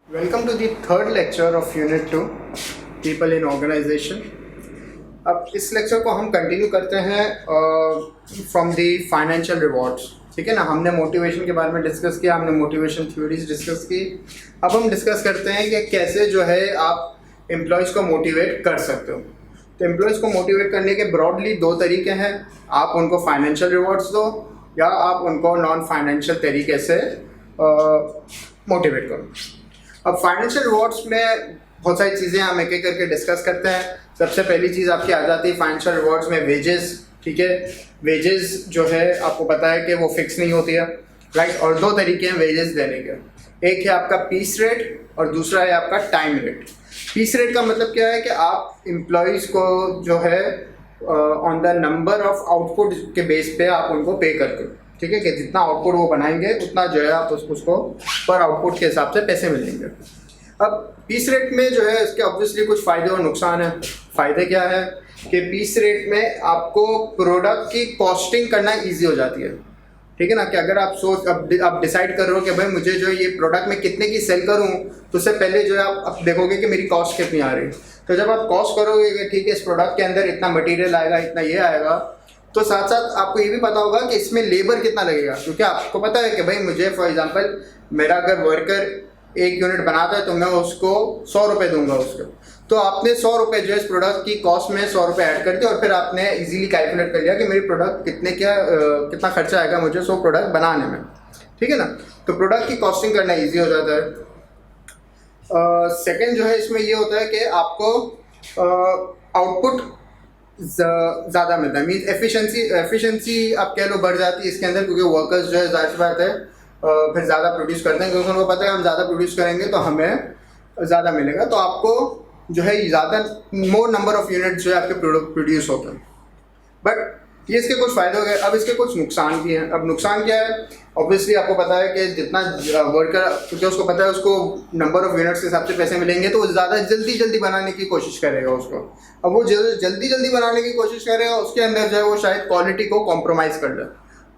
Welcome to the third lecture of Unit 2, People in Organization. अब इस lecture को हम कंटिन्यू करते हैं फ्रॉम दी फाइनेंशियल रिवॉर्ड्स. ठीक है ना, हमने मोटिवेशन के बारे में डिस्कस किया, हमने मोटिवेशन थ्योरीज डिस्कस की. अब हम डिस्कस करते हैं कि कैसे जो है आप एम्प्लॉयज़ को मोटिवेट कर सकते हो. तो एम्प्लॉयज़ को मोटिवेट करने के ब्रॉडली दो तरीके हैं. आप उनको फाइनेंशियल रिवॉर्ड्स दो या आप उनको नॉन फाइनेंशियल तरीके से मोटिवेट करो. अब फाइनेंशियल रिवॉर्ड्स में बहुत सारी चीज़ें हम एक एक करके डिस्कस करते हैं. सबसे पहली चीज़ आपकी आ जाती है फाइनेंशियल रिवॉर्ड्स में वेजेस. ठीक है, वेजेस जो है आपको पता है कि वो फिक्स नहीं होती है, राइट. और दो तरीके हैं वेजेस देने के. एक है आपका पीस रेट और दूसरा है आपका टाइम रेट. पीस रेट का मतलब क्या है कि आप एम्प्लॉयज़ को जो है on the number of output के बेस पे आप उनको पे करते हो. ठीक है, कि जितना आउटपुट वो बनाएंगे उतना जो है आप उसको पर आउटपुट के हिसाब से पैसे मिलेंगे. अब पीस रेट में जो है इसके ऑब्वियसली कुछ फ़ायदे और नुकसान हैं. फ़ायदे क्या है कि पीस रेट में आपको प्रोडक्ट की कॉस्टिंग करना ईजी हो जाती है. ठीक है ना, कि अगर आप आप डिसाइड कर रहे हो कि भाई मुझे जो ये प्रोडक्ट मैं कितने की सेल करूं, तो उससे पहले जो है आप देखोगे कि मेरी कॉस्ट कितनी आ रही है. तो जब आप कॉस्ट करोगे कि ठीक है इस प्रोडक्ट के अंदर इतना मटेरियल आएगा, इतना ये आएगा, तो साथ साथ आपको ये भी पता होगा कि इसमें लेबर कितना लगेगा. क्योंकि आपको पता है कि भाई मुझे फॉर एग्जांपल मेरा अगर वर्कर 1 यूनिट बनाता है तो मैं उसको 100 रुपये दूंगा उसको. तो आपने 100 रुपये जो है इस प्रोडक्ट की कॉस्ट में 100 रुपये ऐड कर दिया और फिर आपने इजीली कैलकुलेट कर लिया कि मेरी प्रोडक्ट कितना खर्चा आएगा मुझे 100 प्रोडक्ट बनाने में. ठीक है ना, तो प्रोडक्ट की कॉस्टिंग करना ईजी हो जाता है. सेकेंड जो है इसमें ये होता है कि आपको आउटपुट ज़्यादा मिलता है. मीन्स एफिशिएंसी आप कह लो बढ़ जाती है इसके अंदर, क्योंकि वर्कर्स जो है जाहिर सी बात है फिर ज़्यादा प्रोड्यूस करते हैं, क्योंकि उनको पता है हम ज़्यादा प्रोड्यूस करेंगे तो हमें ज़्यादा मिलेगा. तो आपको जो है ज़्यादा मोर नंबर ऑफ यूनिट जो है आपके प्रोडक्ट प्रोड्यूस होते हैं. बट ये इसके कुछ फ़ायदे हो गए. अब इसके कुछ नुकसान भी हैं. अब नुकसान क्या है, ऑब्वियसली आपको पता है कि जितना वर्कर, क्योंकि उसको पता है उसको नंबर ऑफ यूनिट्स के हिसाब से पैसे मिलेंगे, तो वो ज़्यादा जल्दी बनाने की कोशिश करेगा उसको. अब वो जल्दी बनाने की कोशिश करेगा, उसके अंदर जो है वो शायद क्वालिटी को कॉम्प्रोमाइज़ कर दे.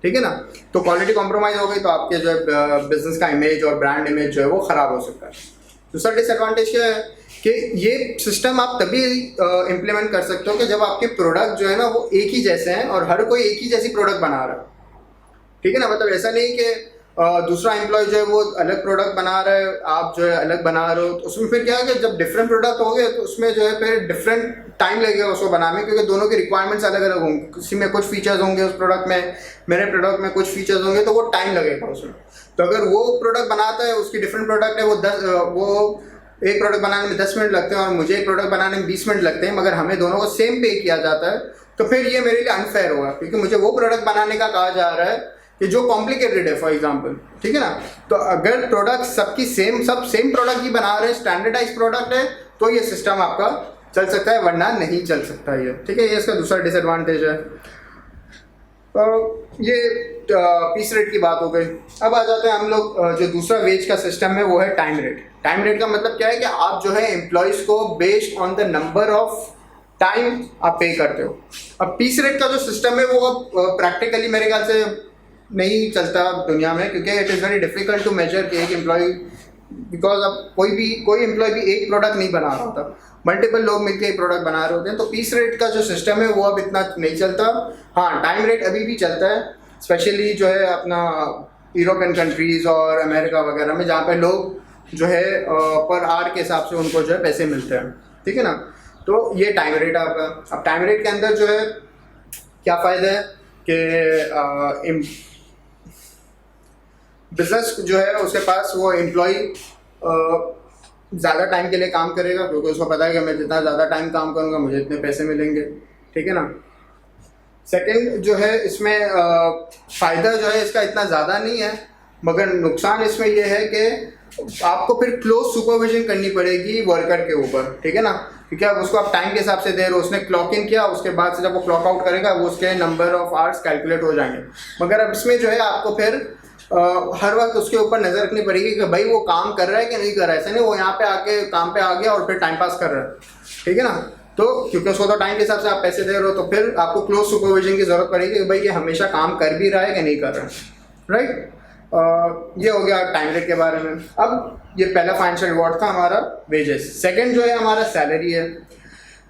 ठीक है ना, तो क्वालिटी कॉम्प्रोमाइज़ हो गई तो आपके जो है बिजनेस का इमेज और ब्रांड इमेज जो है वो ख़राब हो सकता है. दूसरा डिसएडवांटेज क्या है कि ये सिस्टम आप तभी इम्प्लीमेंट कर सकते हो कि जब आपके प्रोडक्ट जो है ना वो एक ही जैसे हैं और हर कोई एक ही जैसी प्रोडक्ट बना रहा है. ठीक है ना, मतलब ऐसा नहीं कि दूसरा एम्प्लॉय जो है वो अलग प्रोडक्ट बना रहा है, आप जो है अलग बना रहे हो. तो उसमें फिर क्या है कि जब डिफरेंट प्रोडक्ट हो गए तो उसमें जो है फिर डिफरेंट टाइम लगेगा उसको बनाने में, क्योंकि दोनों के रिक्वायरमेंट्स अलग अलग होंगे. किसी में कुछ फीचर्स होंगे उस प्रोडक्ट में, मेरे प्रोडक्ट में कुछ फीचर्स होंगे, तो वो टाइम लगेगा उसमें. तो अगर वो प्रोडक्ट बनाता है, उसकी डिफरेंट प्रोडक्ट है, वो एक प्रोडक्ट बनाने में 10 मिनट लगते हैं और मुझे एक प्रोडक्ट बनाने में 20 मिनट लगते हैं, मगर हमें दोनों को सेम पे किया जाता है, तो फिर ये मेरे लिए अनफेयर होगा, क्योंकि मुझे वो प्रोडक्ट बनाने का कहा जा रहा है कि जो कॉम्प्लिकेटेड है फॉर एग्जांपल. ठीक है ना, तो अगर प्रोडक्ट सबकी सब सेम प्रोडक्ट ही बना रहे हैं, स्टैंडर्डाइज प्रोडक्ट है, तो ये सिस्टम आपका चल सकता है, वरना नहीं चल सकता ये. ठीक है, ये इसका दूसरा डिसएडवांटेज है. ये पीस रेट की बात हो गई. अब आ जाते हैं हम लोग जो दूसरा वेज का सिस्टम है वो है टाइम रेट. टाइम रेट का मतलब क्या है कि आप जो है एम्प्लॉयज़ को based on the number of time आप पे करते हो. अब पीस रेट का जो सिस्टम है वो प्रैक्टिकली मेरे ख्याल से नहीं चलता दुनिया में, क्योंकि it is very difficult to measure कि एक एम्प्लॉय, बिकॉज अब कोई एम्प्लॉय भी एक प्रोडक्ट नहीं बना रहा होता, मल्टीपल लोग मिलकर एक प्रोडक्ट बना रहे होते हैं. तो पीस रेट का जो सिस्टम है वो अब इतना नहीं चलता. हाँ, टाइम रेट अभी भी चलता है, स्पेशली जो है अपना यूरोपियन कंट्रीज़ और अमेरिका वगैरह में, जहाँ पे लोग जो है पर आवर के हिसाब से उनको जो है पैसे मिलते हैं. ठीक है ना, तो ये टाइम रेट आपका. अब टाइम रेट के अंदर जो है क्या फ़ायदा है कि बिजनेस जो है उसके पास वो एम्प्लॉय ज़्यादा टाइम के लिए काम करेगा, क्योंकि उसको पता है कि मैं जितना ज़्यादा टाइम काम करूँगा मुझे इतने पैसे मिलेंगे. ठीक है ना. सेकंड जो है इसमें फ़ायदा जो है इसका इतना ज़्यादा नहीं है, मगर नुकसान इसमें यह है कि आपको फिर क्लोज सुपरविजन करनी पड़ेगी वर्कर के ऊपर. ठीक है ना, क्योंकि अब उसको आप टाइम के हिसाब से दे रहे हो, उसने क्लॉक इन किया, उसके बाद से जब वो क्लॉक आउट करेगा वो उसके नंबर ऑफ आवर्स कैलकुलेट हो जाएंगे. मगर अब इसमें जो है आपको फिर हर वक्त उसके ऊपर नज़र रखनी पड़ेगी कि भाई वो काम कर रहा है कि नहीं कर रहा है. ऐसा नहीं वो यहाँ पे आके काम पे आ गया और फिर टाइम पास कर रहा है. ठीक है ना, तो क्योंकि उसको तो टाइम के हिसाब से आप पैसे दे रहे हो, तो फिर आपको क्लोज सुपरविजन की ज़रूरत पड़ेगी कि भाई ये हमेशा काम कर भी रहा है कि नहीं कर रहा है. राइट. ये हो गया टाइम रेट के बारे में। अब ये पहला फाइनेंशियल रिवॉर्ड था हमारा वेजेस। सेकंड जो है हमारा सैलरी है।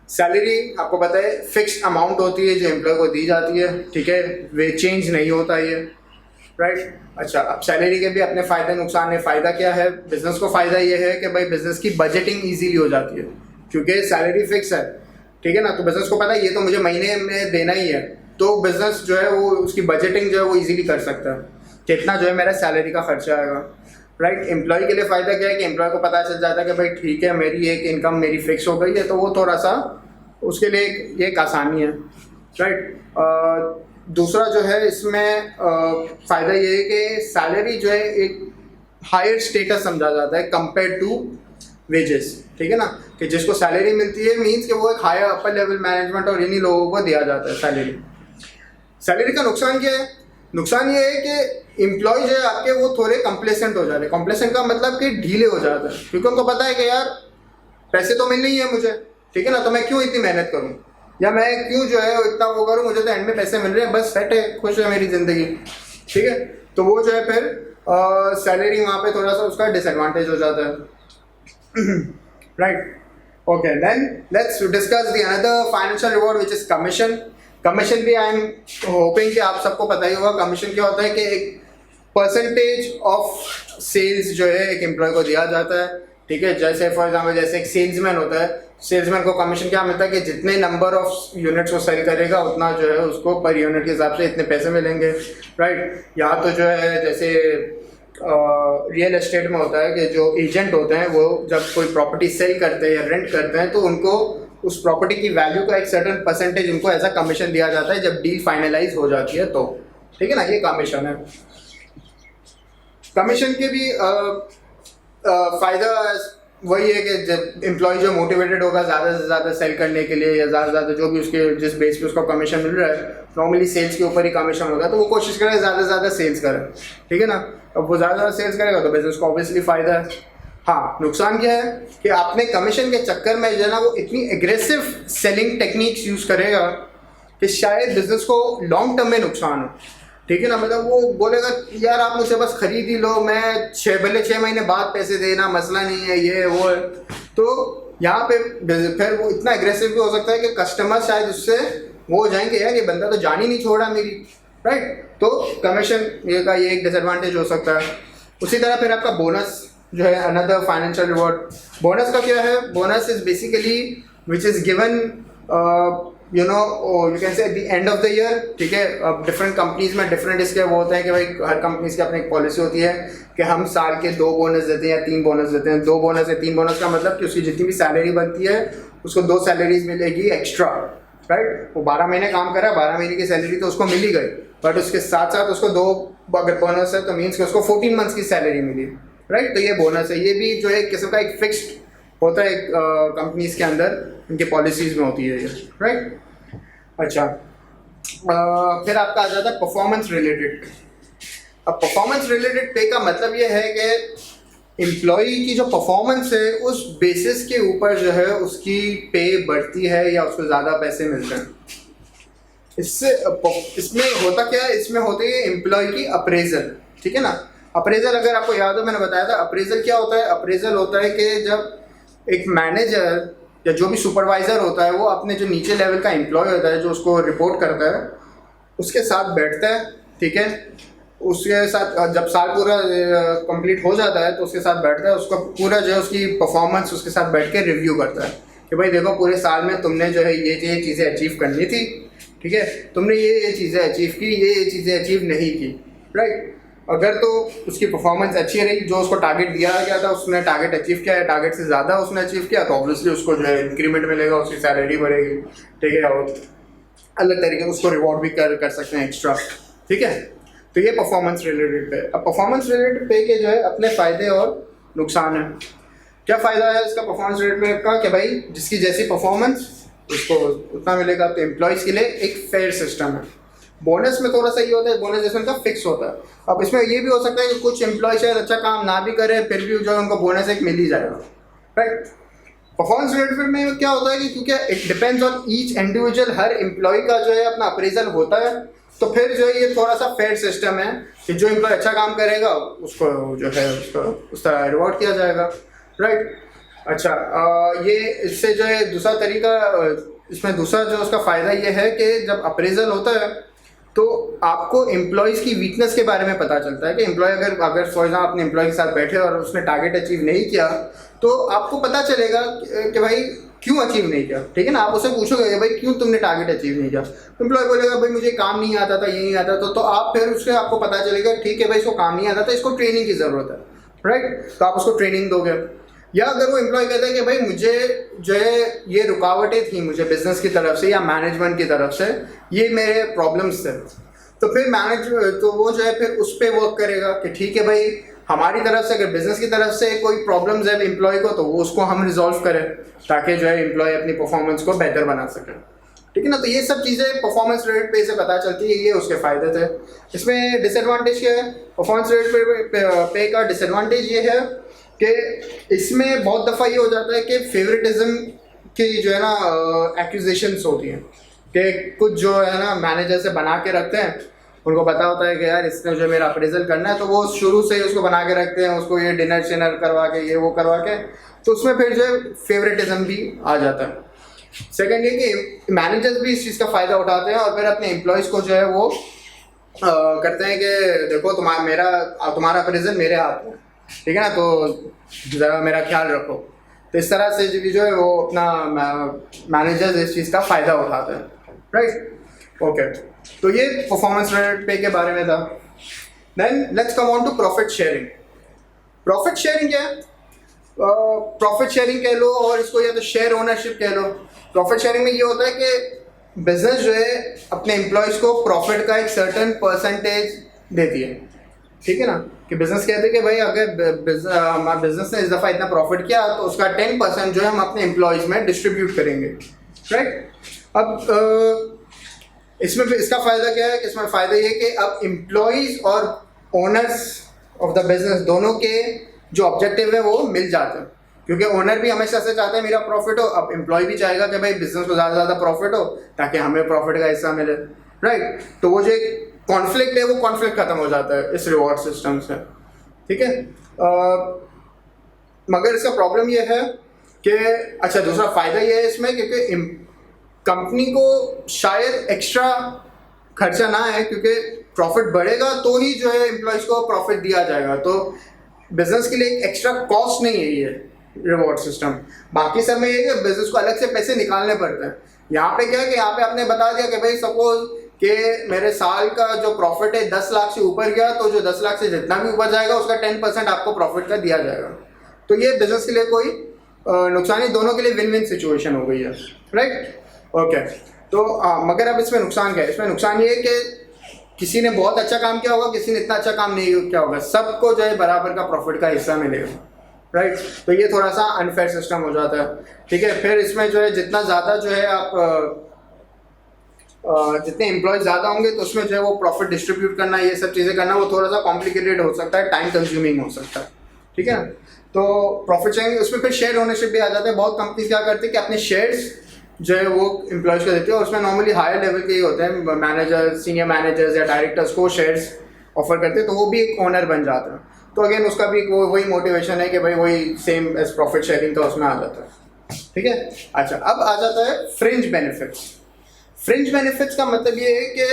सैलरी आपको पता है फिक्स्ड अमाउंट होती है जो एम्प्लॉय को दी जाती है, ठीक है, वे चेंज नहीं होता ये, राइट। अच्छा, अब सैलरी के भी अपने फ़ायदे नुकसान है। फ़ायदा क्या है, बिज़नेस को फ़ायदा ये है कि भाई बिज़नेस की बजटिंग ईजीली हो जाती है क्योंकि सैलरी फिक्स है, ठीक है ना। तो बिज़नेस को पता है ये तो मुझे महीने में देना ही है, तो बिज़नेस जो है वो उसकी बजटिंग जो है वो ईजीली कर सकता है कितना जो है मेरा सैलरी का खर्चा आएगा, राइट। एम्प्लॉय के लिए फ़ायदा क्या है कि एम्प्लॉय को पता चल जाता है कि भाई ठीक है मेरी एक इनकम मेरी फिक्स हो गई है, तो वो थोड़ा सा उसके लिए एक आसानी है, राइट। दूसरा जो है इसमें फ़ायदा ये है कि सैलरी जो है एक हायर स्टेटस समझा जाता है कंपेयर टू वेजेस, ठीक है ना, कि जिसको सैलरी मिलती है मींस कि वो एक हायर अपर लेवल मैनेजमेंट और इन्हीं लोगों को दिया जाता है सैलरी। सैलरी का नुकसान क्या है, नुकसान ये है कि एम्प्लॉय जो है आपके वो थोड़े कम्प्लेसेंट हो जाते हैं। कम्प्लेसेंट का मतलब कि ढीले हो जाते हैं क्योंकि उनको पता है कि यार पैसे तो मिलने ही है मुझे, ठीक है ना, तो मैं क्यों इतनी मेहनत करूँ या मैं क्यों जो है इतना वो करूँ, मुझे तो एंड में पैसे मिल रहे हैं, बस सेट है, खुश है मेरी ज़िंदगी, ठीक है। तो वो जो है फिर सैलरी वहाँ पे थोड़ा सा उसका डिसएडवांटेज हो जाता है, right. Okay, then let's discuss the another financial reward which is commission. Commission भी आई एम होपिंग कि आप सबको पता ही होगा। कमीशन क्या होता है कि एक परसेंटेज ऑफ सेल्स जो है एक एम्प्लॉय को दिया जाता है, ठीक है। जैसे फॉर एग्जांपल जैसे एक सेल्समैन होता है, सेल्समैन को कमीशन क्या मिलता है कि जितने नंबर ऑफ यूनिट्स वो सेल करेगा उतना जो है उसको पर यूनिट के हिसाब से इतने पैसे मिलेंगे, राइट। यहाँ तो जो है जैसे रियल एस्टेट में होता है कि जो एजेंट होते हैं वो जब कोई प्रॉपर्टी सेल करते हैं या रेंट करते हैं तो उनको उस प्रॉपर्टी की वैल्यू का एक सर्टेन परसेंटेज उनको एज अ कमीशन दिया जाता है जब डील फाइनलाइज हो जाती है, तो ठीक है ना, ये कमीशन है। कमीशन के भी फ़ायदा वही है कि जब एम्प्लॉय जो मोटिवेटेड होगा ज़्यादा से ज़्यादा सेल करने के लिए या ज़्यादा से ज़्यादा जो भी उसके जिस बेस पे उसको कमीशन मिल रहा है, नॉर्मली सेल्स के ऊपर ही कमीशन होता है, तो वो कोशिश करेगा ज़्यादा से ज़्यादा सेल्स करे, ठीक है ना। अब वो ज़्यादा ज़्यादा सेल्स करेगा तो बिजनेस को ऑब्वियसली फ़ायदा है। हाँ, नुकसान क्या है कि आपने कमीशन के चक्कर में जो है ना वो इतनी एग्रेसिव सेलिंग टेक्निक्स यूज़ करेगा कि शायद बिजनेस को लॉन्ग टर्म में नुकसान हो, ठीक है ना। मतलब वो बोलेगा यार आप मुझसे बस खरीद ही लो, मैं भले 6 महीने बाद पैसे देना, मसला नहीं है, ये वो है। तो यहाँ पे फिर वो इतना एग्रेसिव भी हो सकता है कि कस्टमर शायद उससे वो हो जाएंगे यार ये बंदा तो जान ही नहीं छोड़ा मेरी, राइट। तो कमीशन ये का ये एक डिसएडवांटेज हो सकता है। उसी तरह फिर आपका बोनस जो है अनदर फाइनेंशियल रिवॉर्ड। बोनस का क्या है, bonus is basically which is given you can say at the end of the year, ठीक है। अब डिफरेंट कंपनीज में डिफरेंट इसके वो होते हैं कि भाई हर कंपनीज की अपनी एक पॉलिसी होती है कि हम साल के 2 बोनस देते हैं या 3 बोनस देते हैं। 2 बोनस या 3 बोनस का मतलब कि उसकी जितनी भी सैलरी बनती है उसको 2 सैलरीज मिलेगी एक्स्ट्रा, राइट। वो 12 महीने काम करा, 12 महीने की सैलरी तो उसको मिल ही गई, बट उसके साथ साथ उसको 2 अगर बोनस है तो मीन्स कि उसको 14 मंथ्स की सैलरी मिली, राइट। तो ये बोनस है, ये भी जो है किस्म का एक फिक्स्ड होता है कंपनीज के अंदर, इनके पॉलिसीज में होती है ये, राइट। अच्छा, फिर आपका आ जाता है परफॉर्मेंस रिलेटेड। अब परफॉर्मेंस रिलेटेड पे का मतलब ये है कि एम्प्लॉई की जो परफॉर्मेंस है उस बेसिस के ऊपर जो है उसकी पे बढ़ती है या उसको ज़्यादा पैसे मिलते हैं। इसमें होता क्या है, इसमें होती है एम्प्लॉय की अप्रेजल, ठीक है ना। अप्रेजल अगर आपको याद हो मैंने बताया था, अप्रेजल क्या होता है, अप्रेजल होता है कि जब एक मैनेजर या जो भी सुपरवाइज़र होता है वो अपने जो नीचे लेवल का एम्प्लॉय होता है जो उसको रिपोर्ट करता है उसके साथ बैठता है, ठीक है। उसके साथ जब साल पूरा कंप्लीट हो जाता है तो उसके साथ बैठता है, उसका पूरा जो है उसकी परफॉर्मेंस उसके साथ बैठ के रिव्यू करता है कि भाई देखो पूरे साल में तुमने जो है ये चीज़ें अचीव करनी थी, ठीक है, तुमने ये चीज़ें अचीव की, ये चीज़ें अचीव नहीं की, राइट। अगर तो उसकी परफॉर्मेंस अच्छी रही, जो उसको टारगेट दिया गया था उसने टारगेट अचीव किया है, टारगेट से ज़्यादा उसने अचीव किया तो ऑब्वियसली उसको जो है इंक्रीमेंट मिलेगा, उसकी सैलरी बढ़ेगी, ठीक है, और अलग तरीके से उसको रिवॉर्ड भी कर सकते हैं एक्स्ट्रा, ठीक है। तो ये परफॉर्मेंस रिलेटेड पे। अब परफॉर्मेंस रिलेटेड पे के जो है अपने फ़ायदे और नुकसान है। क्या फ़ायदा है इसका परफॉर्मेंस रिलेटेड पे का कि भाई जिसकी जैसी परफॉर्मेंस उसको उतना मिलेगा, तो एम्प्लॉयज़ के लिए एक फेयर सिस्टम है। बोनस में थोड़ा सा ये होता है, बोनस जैसे उनका फिक्स होता है। अब इसमें ये भी हो सकता है कि कुछ एम्प्लॉय शायद अच्छा काम ना भी करे फिर भी जो है उनको बोनस एक मिल ही जाएगा, राइट। परफॉर्मेंस रिलेटेड में क्या होता है कि क्योंकि it depends on each individual, हर एम्प्लॉय का जो है अपना अप्रेजल होता है तो फिर जो है ये थोड़ा सा फेयर सिस्टम है कि जो एम्प्लॉय अच्छा काम करेगा उसको जो है उसको उस तरह रिवॉर्ड किया जाएगा, राइट। अच्छा, ये इससे जो है दूसरा तरीका, इसमें दूसरा जो उसका फ़ायदा ये है कि जब अप्रेजल होता है तो आपको एम्प्लॉयज़ की वीकनेस के बारे में पता चलता है कि एम्प्लॉय अगर फॉर एग्जाम्पल अपने एम्प्लॉय के साथ बैठे और उसने टारगेट अचीव नहीं किया तो आपको पता चलेगा कि भाई क्यों अचीव नहीं किया, ठीक है ना। आप उससे पूछोगे भाई क्यों तुमने टारगेट अचीव नहीं किया, एम्प्लॉय बोलेगा भाई मुझे काम नहीं आता था, ये नहीं आता तो आप फिर उससे आपको पता चलेगा ठीक है भाई इसको काम नहीं आता था, इसको ट्रेनिंग की ज़रूरत है, राइट। तो आप उसको ट्रेनिंग दोगे। या अगर वो एम्प्लॉय कहता है कि भाई मुझे जो है ये रुकावटें थी मुझे बिजनेस की तरफ से या मैनेजमेंट की तरफ से, ये मेरे प्रॉब्लम्स थे, तो फिर तो वो जो है फिर उस पर वर्क करेगा कि ठीक है भाई हमारी तरफ से अगर बिजनेस की तरफ से कोई प्रॉब्लम्स है एम्प्लॉय को तो वो उसको हम रिजॉल्व करें ताकि जो है एम्प्लॉय अपनी परफॉर्मेंस को बेहतर बना सके, ठीक है ना। तो ये सब चीज़ें परफॉर्मेंस रेट पे से पता चलती है, ये उसके फ़ायदे थे। इसमें डिसएडवांटेज क्या है, परफॉर्मेंस रेट पे का डिसएडवांटेज ये है कि इसमें बहुत दफ़ा ये हो जाता है कि फेवरेटिज्म की जो है ना एक्यूजेशंस होती हैं कि कुछ जो है ना मैनेजर से बना के रखते हैं, उनको पता होता है कि यार इसने जो मेरा अप्रेजल करना है तो वो शुरू से ही उसको बना के रखते हैं, उसको ये डिनर शिनर करवा के ये वो करवा के, तो उसमें फिर जो है फेवरेटिज्म भी आ जाता है। सेकेंड ये कि मैनेजर्स भी इस चीज़ का फ़ायदा उठाते हैं और फिर अपने एम्प्लॉयज़ को जो है वो करते हैं कि देखो तुम्हारा अप्रेजल मेरे हाथ में, ठीक है ना, तो ज़रा मेरा ख्याल रखो। तो इस तरह से जो है वो अपना मैनेजर्स इस चीज़ का फ़ायदा उठाते हैं, राइट। ओके, तो ये परफॉर्मेंस रेट पे के बारे में था। Then let's come on to profit sharing. Profit sharing क्या है? प्रॉफिट शेयरिंग कह लो और इसको या तो शेयर ओनरशिप कह लो। प्रॉफिट शेयरिंग में ये होता है कि बिजनेस जो है अपने एम्प्लॉयज़ को प्रॉफिट का एक सर्टेन परसेंटेज देती है, ठीक है ना, कि बिजनेस कहते हैं कि भाई अगर हमारा बिजनेस ने इस दफ़ा इतना प्रॉफिट किया तो उसका 10% जो है हम अपने एम्प्लॉयज़ में डिस्ट्रीब्यूट करेंगे, राइट। अब इसमें इसका फ़ायदा क्या है कि इसमें फ़ायदा ये कि अब एम्प्लॉयज़ और ओनर्स ऑफ द बिजनेस दोनों के जो ऑब्जेक्टिव है वो मिल जाते हैं, क्योंकि ओनर भी हमेशा से चाहता है मेरा प्रॉफिट हो, अब एम्प्लॉय भी चाहेगा कि भाई बिजनेस को ज़्यादा से ज़्यादा प्रॉफिट हो ताकि हमें प्रॉफिट का हिस्सा मिले, राइट। तो वो जो एक कॉन्फ्लिक्ट है वो कॉन्फ्लिक्ट खत्म हो जाता है इस रिवॉर्ड सिस्टम से, ठीक है। मगर इसका प्रॉब्लम ये है कि अच्छा दूसरा फ़ायदा ये है इसमें क्योंकि कंपनी को शायद एक्स्ट्रा खर्चा ना है, क्योंकि प्रॉफिट बढ़ेगा तो ही जो है एम्प्लॉयज़ को प्रॉफिट दिया जाएगा, तो बिजनेस के लिए एक एक्स्ट्रा कॉस्ट नहीं है ये रिवॉर्ड सिस्टम। बाकी सब में ये कि बिजनेस को अलग से पैसे निकालने पड़ते हैं। यहाँ पे क्या है कि यहाँ पे आपने बता दिया कि भाई सपोज कि मेरे साल का जो प्रॉफिट है 10 लाख से ऊपर गया तो जो 10 लाख से जितना भी ऊपर जाएगा उसका 10% आपको प्रॉफिट का दिया जाएगा। तो ये बिजनेस के लिए कोई नुकसान नहीं, दोनों के लिए विन विन सिचुएशन हो गई है, राइट। ओके, तो मगर अब इसमें नुकसान क्या है? इसमें नुकसान ये है कि किसी ने बहुत अच्छा काम किया होगा, किसी ने इतना अच्छा काम नहीं किया होगा, सबको जो है बराबर का प्रॉफिट का हिस्सा मिलेगा, राइट। तो ये थोड़ा सा अनफेयर सिस्टम हो जाता है, ठीक है। फिर इसमें जो है जितना ज़्यादा जो है आप जितने एम्प्लॉय ज़्यादा होंगे तो उसमें जो है वो प्रॉफिट डिस्ट्रीब्यूट करना, ये सब चीज़ें करना वो थोड़ा सा कॉम्प्लिकेटेड हो सकता है, टाइम कंज्यूमिंग हो सकता है, ठीक है। तो प्रॉफिट शेयरिंग उसमें फिर शेयर ओनरशिप भी आ जाता है। बहुत कंपनीज क्या करती है कि अपने शेयर्स जो है वो एम्प्लॉयज़ को देते हैं और उसमें नॉर्मली हायर लेवल के ही होते हैं, मैनेजर, सीनियर मैनेजर्स या डायरेक्टर्स को शेयर्स ऑफर करते हैं, तो वो भी एक ओनर बन जाता है। तो अगेन उसका भी वही मोटिवेशन है कि भाई वही सेम एज प्रॉफिट शेयरिंग का उसमें आ जाता है, ठीक है। अच्छा, अब आ जाता है फ्रिंज बेनिफिट्स। फ्रिंज बेनिफिट्स का मतलब ये है कि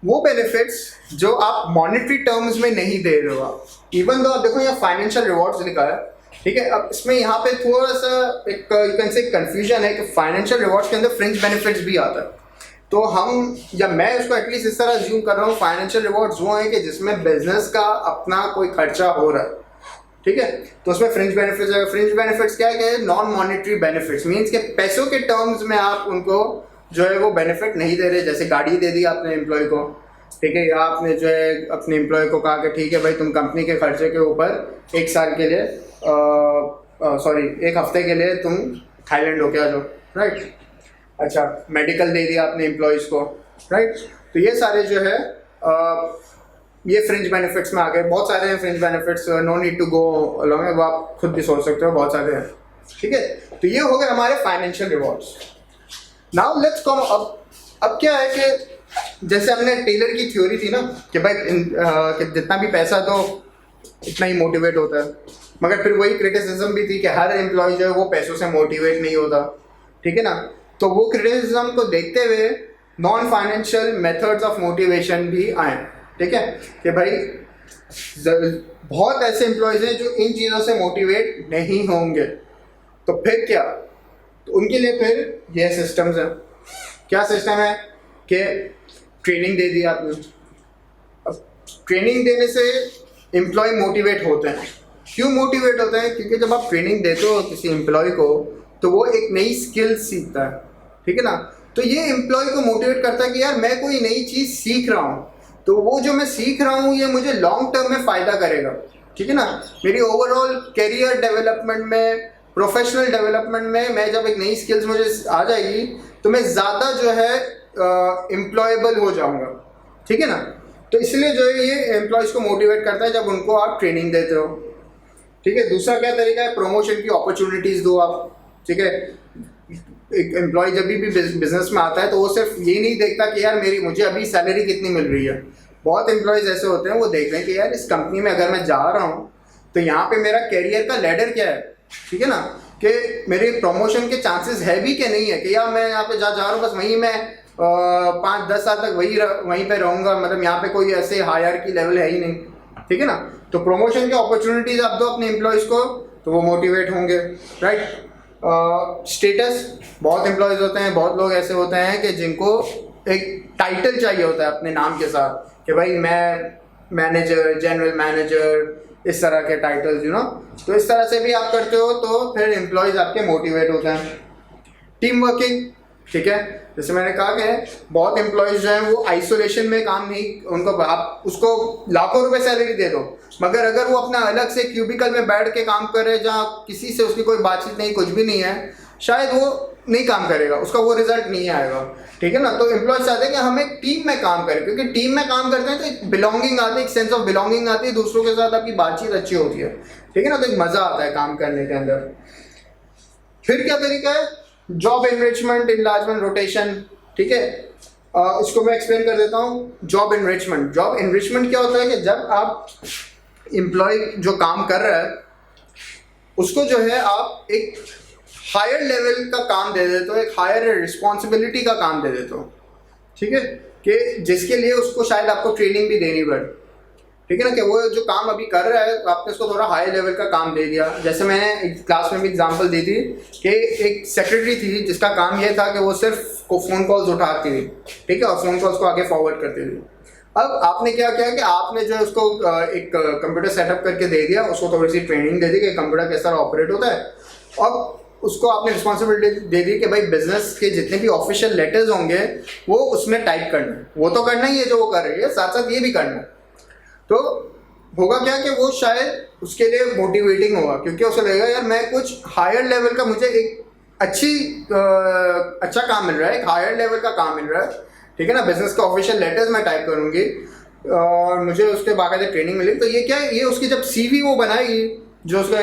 वो बेनिफिट्स जो आप मॉनेटरी टर्म्स में नहीं दे रहे हो आप, इवन दो आप देखो यहाँ फाइनेंशियल रिवॉर्ड्स लिखा है, ठीक है। अब इसमें यहाँ पे थोड़ा सा एक यू कैन से कंफ्यूजन है कि फाइनेंशियल रिवॉर्ड्स के अंदर फ्रिंज बेनिफिट्स भी आता है। तो हम या मैं उसको एटलीस्ट इस तरह अज्यूम कर रहा हूँ, फाइनेंशियल रिवॉर्ड्स वो हैं कि जिसमें बिजनेस का अपना कोई खर्चा हो रहा है, ठीक है। तो उसमें फ्रिंज बेनिफिट्स है। फ्रिंज बेनिफिट्स क्या है कि नॉन मॉनेटरी बेनिफिट्स, मीन्स के पैसों के टर्म्स में आप उनको जो है वो बेनिफिट नहीं दे रहे, जैसे गाड़ी दे दी आपने एम्प्लॉय को, ठीक है, या आपने जो है अपने एम्प्लॉय को कहा कि ठीक है भाई तुम कंपनी के खर्चे के ऊपर एक साल के लिए एक हफ्ते के लिए तुम थाईलैंड होके आ जाओ, राइट। अच्छा, मेडिकल दे दिया आपने एम्प्लॉयज़ को, राइट। तो ये सारे जो है ये फ्रिंज बेनिफिट्स में आ गए। बहुत सारे हैं fringe benefits, no need to go along, वो आप खुद भी सोच सकते हो, बहुत सारे हैं, ठीक है। तो ये हो गए हमारे financial rewards. Now let's come, अब क्या है कि जैसे हमने टेलर की थ्योरी थी ना कि भाई कि जितना भी पैसा दो इतना ही मोटिवेट होता है, मगर फिर वही क्रिटिसिज्म भी थी कि हर एम्प्लॉय जो है वो पैसों से मोटिवेट नहीं होता, ठीक है ना। तो वो क्रिटिसिज्म को देखते हुए non financial methods of motivation भी आए, ठीक है, कि भाई बहुत ऐसे एम्प्लॉयज़ हैं जो इन चीज़ों से मोटिवेट नहीं होंगे, तो फिर क्या, तो उनके लिए फिर ये सिस्टम्स हैं। क्या सिस्टम है कि ट्रेनिंग दे दी आपने, अब ट्रेनिंग देने से एम्प्लॉय मोटिवेट होते हैं। क्यों मोटिवेट होते हैं? क्योंकि जब आप ट्रेनिंग देते हो किसी एम्प्लॉय को तो वो एक नई स्किल सीखता है, ठीक है ना। तो ये एम्प्लॉय को मोटिवेट करता है कि यार मैं कोई नई चीज़ सीख रहा हूँ, तो वो जो मैं सीख रहा हूँ ये मुझे लॉन्ग टर्म में फ़ायदा करेगा, ठीक है ना। मेरी ओवरऑल करियर डेवलपमेंट में, प्रोफेशनल डेवलपमेंट में, मैं जब एक नई स्किल्स मुझे आ जाएगी तो मैं ज़्यादा जो है एम्प्लॉयबल हो जाऊँगा, ठीक है ना। तो इसलिए जो है ये एम्प्लॉयज़ को मोटिवेट करता है जब उनको आप ट्रेनिंग देते हो, ठीक है। दूसरा क्या तरीका है? प्रमोशन की अपॉर्चुनिटीज़ दो आप, ठीक है। एक एम्प्लॉय जब भी बिजनेस में आता है तो वो सिर्फ ये नहीं देखता कि यार मुझे अभी सैलरी कितनी मिल रही है। बहुत एम्प्लॉयज़ ऐसे होते हैं वो देख रहे हैं कि यार इस कंपनी में अगर मैं जा रहा हूँ तो यहाँ पे मेरा कैरियर का लैडर क्या है, ठीक है ना, कि मेरे प्रमोशन के चांसेस है भी कि नहीं है, कि यार मैं यहाँ पे जा रहा हूँ बस वहीं मैं 5-10 साल तक वहीं पे रहूँगा, मतलब यहाँ पे कोई ऐसे हायर की लेवल है ही नहीं, ठीक है ना। तो प्रमोशन की अपॉर्चुनिटीज आप दो अपने एम्प्लॉयज़ को तो वो मोटिवेट होंगे, राइट। स्टेटस, बहुत एम्प्लॉयज़ होते हैं, बहुत लोग ऐसे होते हैं कि जिनको एक टाइटल चाहिए होता है अपने नाम के साथ कि भाई मैं मैनेजर, जनरल मैनेजर, इस तरह के टाइटल्स, यू नो। तो इस तरह से भी आप करते हो तो फिर एम्प्लॉयज़ आपके मोटिवेट होते हैं। टीम वर्किंग, ठीक है, जैसे मैंने कहा कि बहुत एम्प्लॉयज़ जो हैं वो आइसोलेशन में काम नहीं, उनको आप उसको लाखों रुपए सैलरी दे दो, मगर अगर वो अपना अलग से क्यूबिकल में बैठ के काम करे जहाँ किसी से उसकी कोई बातचीत नहीं, कुछ भी नहीं है, शायद वो नहीं काम करेगा, उसका वो रिजल्ट नहीं आएगा, ठीक है ना। तो एम्प्लॉयज़ चाहते हैं कि हम एक टीम में काम करें, क्योंकि टीम में काम करते हैं तो एक बिलोंगिंग आती है, एक सेंस ऑफ बिलोंगिंग आती है, दूसरों के साथ आपकी बातचीत अच्छी होती है, ठीक है ना, तो एक मज़ा आता है काम करने के अंदर। फिर क्या तरीका है? जॉब एनरिचमेंट, इनलार्जमेंट, रोटेशन, ठीक है। इसको मैं एक्सप्लेन कर देता हूँ। जॉब एनरिचमेंट, जॉब एनरिचमेंट क्या होता है कि जब आप एम्प्लॉय जो काम कर रहा है उसको जो है आप एक हायर लेवल का काम दे देते हो, एक हायर रिस्पॉन्सिबिलिटी का काम दे देते हो, ठीक है, कि जिसके लिए उसको शायद आपको ट्रेनिंग भी देनी पड़े, ठीक है ना, कि वो जो काम अभी कर रहा है आपने उसको थोड़ा हाई लेवल का काम दे दिया। जैसे मैंने क्लास में भी एग्जांपल दी थी कि एक सेक्रेटरी थी जिसका काम ये था कि वो सिर्फ फ़ोन कॉल्स उठाती थी, ठीक है, और फ़ोन कॉल्स को आगे फॉरवर्ड करती थी। अब आपने क्या किया कि आपने जो है उसको एक कंप्यूटर सेटअप करके दे दिया, उसको थोड़ी सी ट्रेनिंग दे दी कि कंप्यूटर किस तरह ऑपरेट होता है, और उसको आपने रिस्पॉन्सिबिलिटी दे दी कि भाई बिजनेस के जितने भी ऑफिशियल लेटर्स होंगे वो उसमें टाइप करना है। वो तो करना ही है जो वो कर रही है, साथ साथ ये भी करना है। तो होगा क्या कि वो शायद उसके लिए मोटिवेटिंग होगा, क्योंकि उसे लगेगा यार मैं कुछ हायर लेवल का, मुझे एक अच्छा काम मिल रहा है, एक हायर लेवल का काम मिल रहा है, ठीक है ना। बिजनेस का ऑफिशियल लेटर्स मैं टाइप करूँगी और मुझे उसके बाकायदा ट्रेनिंग मिलेगी। तो ये क्या है, ये उसकी जब CV वो बनाएगी, जो उसका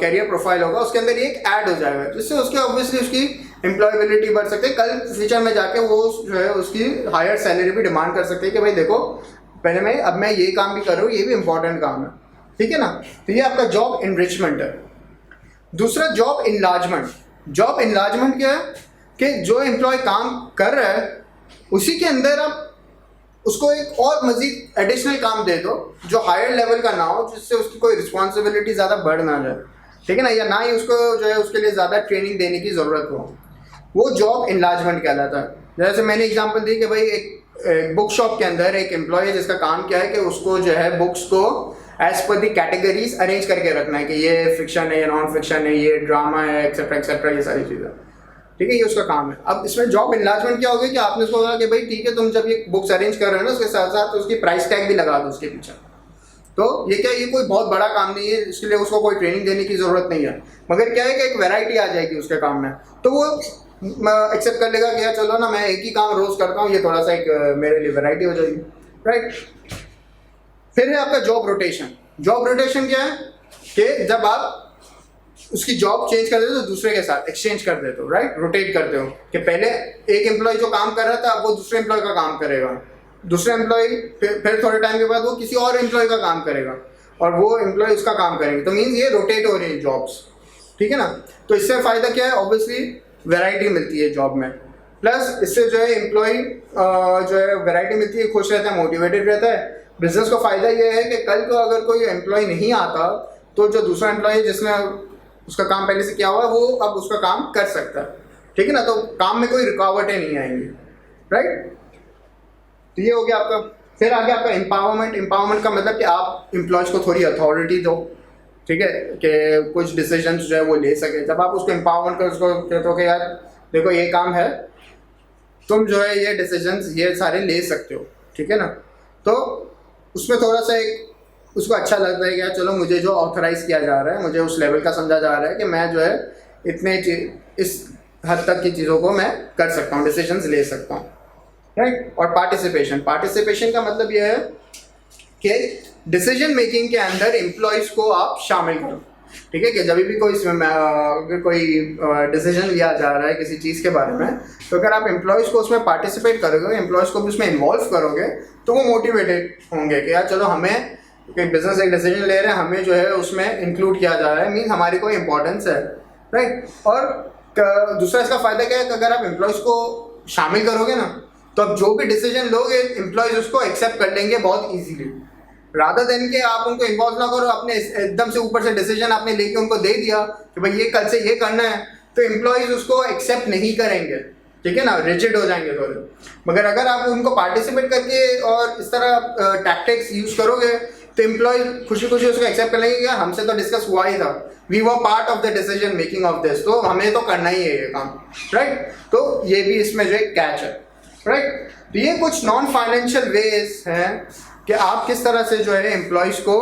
कैरियर प्रोफाइल होगा उसके अंदर एक ऐड हो जाएगा, जिससे उसके ऑब्वियसली उसकी एम्प्लॉयबिलिटी बढ़ सकती है। कल फ्यूचर में जाके वो जो है उसकी हायर सैलरी भी डिमांड कर सकते हैं कि भाई देखो पहले अब मैं ये काम भी कर रहा हूँ, ये भी इंपॉर्टेंट काम है, ठीक है ना। तो ये आपका जॉब एनरिचमेंट है। दूसरा जॉब इनलार्जमेंट। जॉब इनलार्जमेंट क्या है कि जो एम्प्लॉय काम कर रहा है उसी के अंदर आप उसको एक और मजीद एडिशनल काम दे दो जो हायर लेवल का ना हो, जिससे उसकी कोई रिस्पॉन्सिबिलिटी ज़्यादा बढ़ ना जाए, ठीक है ना, या ना ही उसको जो है उसके लिए ज़्यादा ट्रेनिंग देने की ज़रूरत हो। वो जॉब इनलार्जमेंट कहलाता है। जैसे मैंने एग्जांपल दी कि भाई एक बुक शॉप के अंदर एक एम्प्लॉय है जिसका काम क्या है कि उसको जो है बुक्स को एज पर दी कैटेगरीज अरेंज करके रखना है कि ये फिक्शन है, ये नॉन फिक्शन है, ये ड्रामा है, एक्सेट्रा, ये सारी चीज़ें, ठीक है, ये उसका काम है। अब इसमें जॉब इनलार्जमेंट क्या होगी कि आपने उसको कहा कि भाई ठीक है तुम जब ये बुक्स अरेंज कर रहे हो ना उसके साथ साथ तो उसकी प्राइस टैग भी लगा दो उसके पीछे। तो ये क्या, ये कोई बहुत बड़ा काम नहीं है, इसके लिए उसको कोई ट्रेनिंग देने की ज़रूरत नहीं है, मगर क्या है कि एक वैरायटी आ जाएगी उसके काम में, तो वो एक्सेप्ट कर लेगा कि यार चलो ना मैं एक ही काम रोज़ करता हूँ, ये थोड़ा सा एक मेरे लिए वैरायटी हो जाएगी, राइट। फिर है आपका जॉब रोटेशन। जॉब रोटेशन क्या है कि जब आप उसकी जॉब चेंज कर देते हो दूसरे के साथ एक्सचेंज कर देते हो, राइट, रोटेट करते हो कि पहले एक एम्प्लॉय जो काम कर रहा था अब वो दूसरे एम्प्लॉय का काम करेगा, दूसरा एम्प्लॉय फिर थोड़े टाइम के बाद वो किसी और एम्प्लॉय का काम करेगा और वो एम्प्लॉय उसका काम करेंगे। तो मीन्स ये रोटेट हो रही है जॉब्स, ठीक है ना। तो इससे फ़ायदा क्या है, ऑब्वियसली वैरायटी मिलती है जॉब में, प्लस इससे जो है एम्प्लॉय जो है वैरायटी मिलती है, खुश रहता है, मोटिवेटेड रहता है। बिजनेस को फ़ायदा ये है कि कल को अगर कोई एम्प्लॉय नहीं आता तो जो दूसरा एम्प्लॉय है जिसने उसका काम पहले से किया हुआ है वो अब उसका काम कर सकता है, ठीक है ना। तो काम में कोई रुकावटें नहीं आएंगी, राइट। तो ये हो गया आपका। फिर आगे आपका एम्पावरमेंट। एम्पावरमेंट का मतलब कि आप एम्प्लॉयज़ को थोड़ी अथॉरिटी दो, ठीक है, कि कुछ डिसीजंस जो है वो ले सके। जब आप उसको एम्पावरमेंट कर उसको कहते हो कि यार देखो ये काम है, तुम जो है ये डिसीजंस ये सारे ले सकते हो, ठीक है ना। तो उसमें थोड़ा सा एक उसको अच्छा लगता है कि यार चलो मुझे जो ऑथराइज़ किया जा रहा है, मुझे उस लेवल का समझा जा रहा है कि मैं जो है इतने इस हद तक की चीज़ों को मैं कर सकता हूँ, डिसीजंस ले सकता हूँ, राइट। और पार्टिसिपेशन। पार्टिसिपेशन का मतलब यह है कि डिसीजन मेकिंग के अंदर एम्प्लॉयज़ को आप शामिल करो, ठीक है। कि जब भी कोई डिसीजन लिया जा रहा है किसी चीज़ के बारे में, तो अगर आप एम्प्लॉयज़ को उसमें पार्टिसिपेट करोगे, एम्प्लॉयज़ को भी उसमें इन्वॉल्व करोगे, तो वो मोटिवेटेड होंगे कि यार चलो हमें बिजनेस एक डिसीजन ले रहे हैं, हमें जो है उसमें इंक्लूड किया जा रहा है, मीन्स हमारी कोई इंपॉर्टेंस है, राइट। और दूसरा इसका फ़ायदा क्या है कि अगर आप एम्प्लॉयज़ को शामिल करोगे ना, तो अब जो भी डिसीजन लोगे एम्प्लॉयज़ उसको एक्सेप्ट कर लेंगे बहुत ईजीली, रादर देन कि आप उनको इन्वॉल्व ना करो, आपने एकदम से ऊपर से डिसीजन आपने लेके उनको दे दिया कि भाई ये कल से ये करना है, तो एम्प्लॉयज़ उसको एक्सेप्ट नहीं करेंगे, ठीक है ना, रिजिड हो जाएंगे थोड़े। मगर अगर आप उनको पार्टिसिपेट करके और इस तरह टैक्टिक्स यूज करोगे तो एम्प्लॉय खुशी खुशी उसको एक्सेप्ट कर लेंगे कि हमसे तो डिस्कस हुआ ही था, we were part of the decision making of this, तो हमें तो करना ही है ये काम, राइट। तो ये भी इसमें जो एक कैच है, राइट। तो ये कुछ नॉन फाइनेंशियल वेज हैं कि आप किस तरह से जो है एम्प्लॉयज़ को